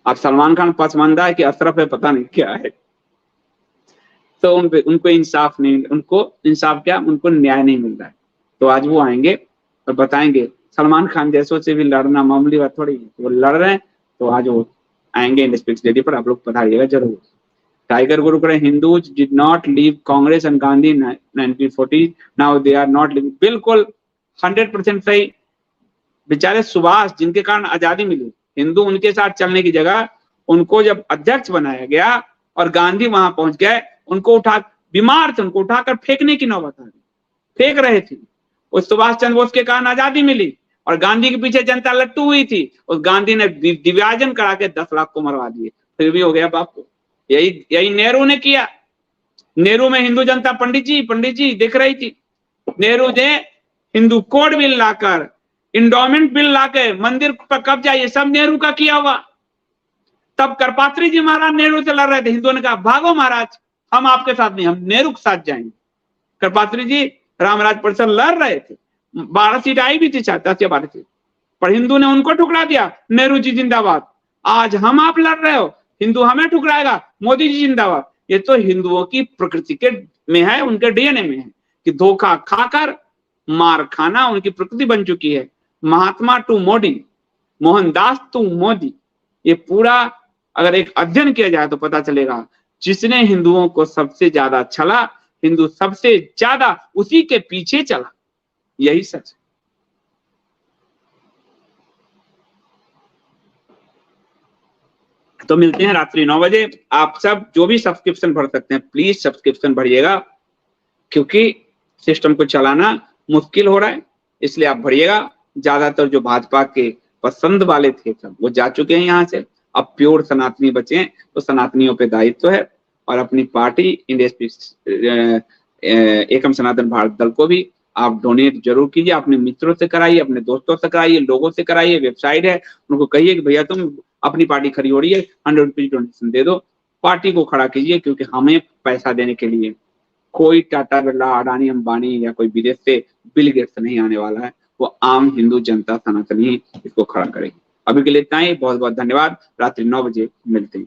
अब सलमान खान पसमानदा है कि अशरफ है, पता नहीं क्या है। तो उनको इंसाफ नहीं, उनको इंसाफ क्या, उनको न्याय नहीं मिल रहा है। तो आज वो आएंगे और बताएंगे सलमान खान जैसों से भी लड़ना मामूली बात थोड़ी है, वो लड़ रहे हैं। तो आज वो आएंगे इंडिपेंडेंस डे पर, आप लोग पधारिएगा जरूर। टाइगर गुरु करें, Hindus did not leave Congress and Gandhi 1940, now they are not living. बिल्कुल 100% सही। बेचारे सुभाष, जिनके कारण आजादी मिली, हिंदू उनके साथ चलने की जगह उनको जब अध्यक्ष बनाया गया और गांधी वहां पहुंच गए, उनको उठा, बीमार थे, उनको उठाकर फेंकने की नौबत आ गई, फेंक रहे थे। उस सुभाष चंद्र बोस के कारण आजादी मिली और गांधी के पीछे जनता लट्टू हुई थी। उस गांधी ने दिव्याजन करा के 10 लाख को मरवा दिए, फिर भी हो गया बाप को। यही नेहरू ने किया। नेहरू में हिंदू जनता पंडित जी दिख रही थी। नेहरू ने हिंदू कोड बिल लाकर, इंडोमेंट बिल लाकर, मंदिर पर कब्जा, ये सब नेहरू का किया हुआ। तब करपात्री जी महाराज नेहरू से लड़ रहे थे, हिंदुओं ने कहा भागो महाराज, हम आपके साथ नहीं, हम नेहरू के साथ जाएंगे। करपात्री जी रामराज परिषद लड़ रहे थे, 12 सीट आई भी थी, 10 या 12 सीट, पर हिंदू ने उनको ठुकरा दिया। नेहरू जी जिंदाबाद। आज हम आप लड़ रहे हो, हिंदू हमें ठुकराएगा, मोदी जी जिंदाबाद। ये तो हिंदुओं की प्रकृति के में है, उनके डीएनए में है कि धोखा खाकर मार खाना उनकी प्रकृति बन चुकी है। महात्मा टू मोदी, मोहनदास टू मोदी, ये पूरा अगर एक अध्ययन किया जाए तो पता चलेगा, जिसने हिंदुओं को सबसे ज्यादा छला, हिंदू सबसे ज्यादा उसी के पीछे चला, यही सच है। तो मिलते हैं रात्रि 9 बजे। आप सब जो भी सब्सक्रिप्शन भर सकते हैं प्लीज सब्सक्रिप्शन भरिएगा, क्योंकि सिस्टम को चलाना मुश्किल हो रहा है, इसलिए आप भरिएगा। ज्यादातर जो भाजपा के पसंद वाले थे सब वो जा चुके हैं यहाँ से, अब प्योर सनातनी बचे हैं, तो सनातनियों पे दायित्व है। और अपनी पार्टी एकम सनातन भारत दल को भी आप डोनेट जरूर कीजिए, अपने मित्रों से कराइए, अपने दोस्तों से कराइए, लोगों से कराइए। वेबसाइट है, उनको कहिए कि भैया तुम अपनी पार्टी खड़ी हो रही है, 100 रुपीज डोनेशन दे दो, पार्टी को खड़ा कीजिए। क्योंकि हमें पैसा देने के लिए कोई टाटा बिरला, अडानी अंबानी या कोई विदेश से बिल गेट्स नहीं आने वाला है, वो आम हिंदू जनता सनातनी इसको खड़ा करेगी। अभी के लिए इतना ही, बहुत बहुत धन्यवाद। रात्रि 9 बजे मिलते हैं।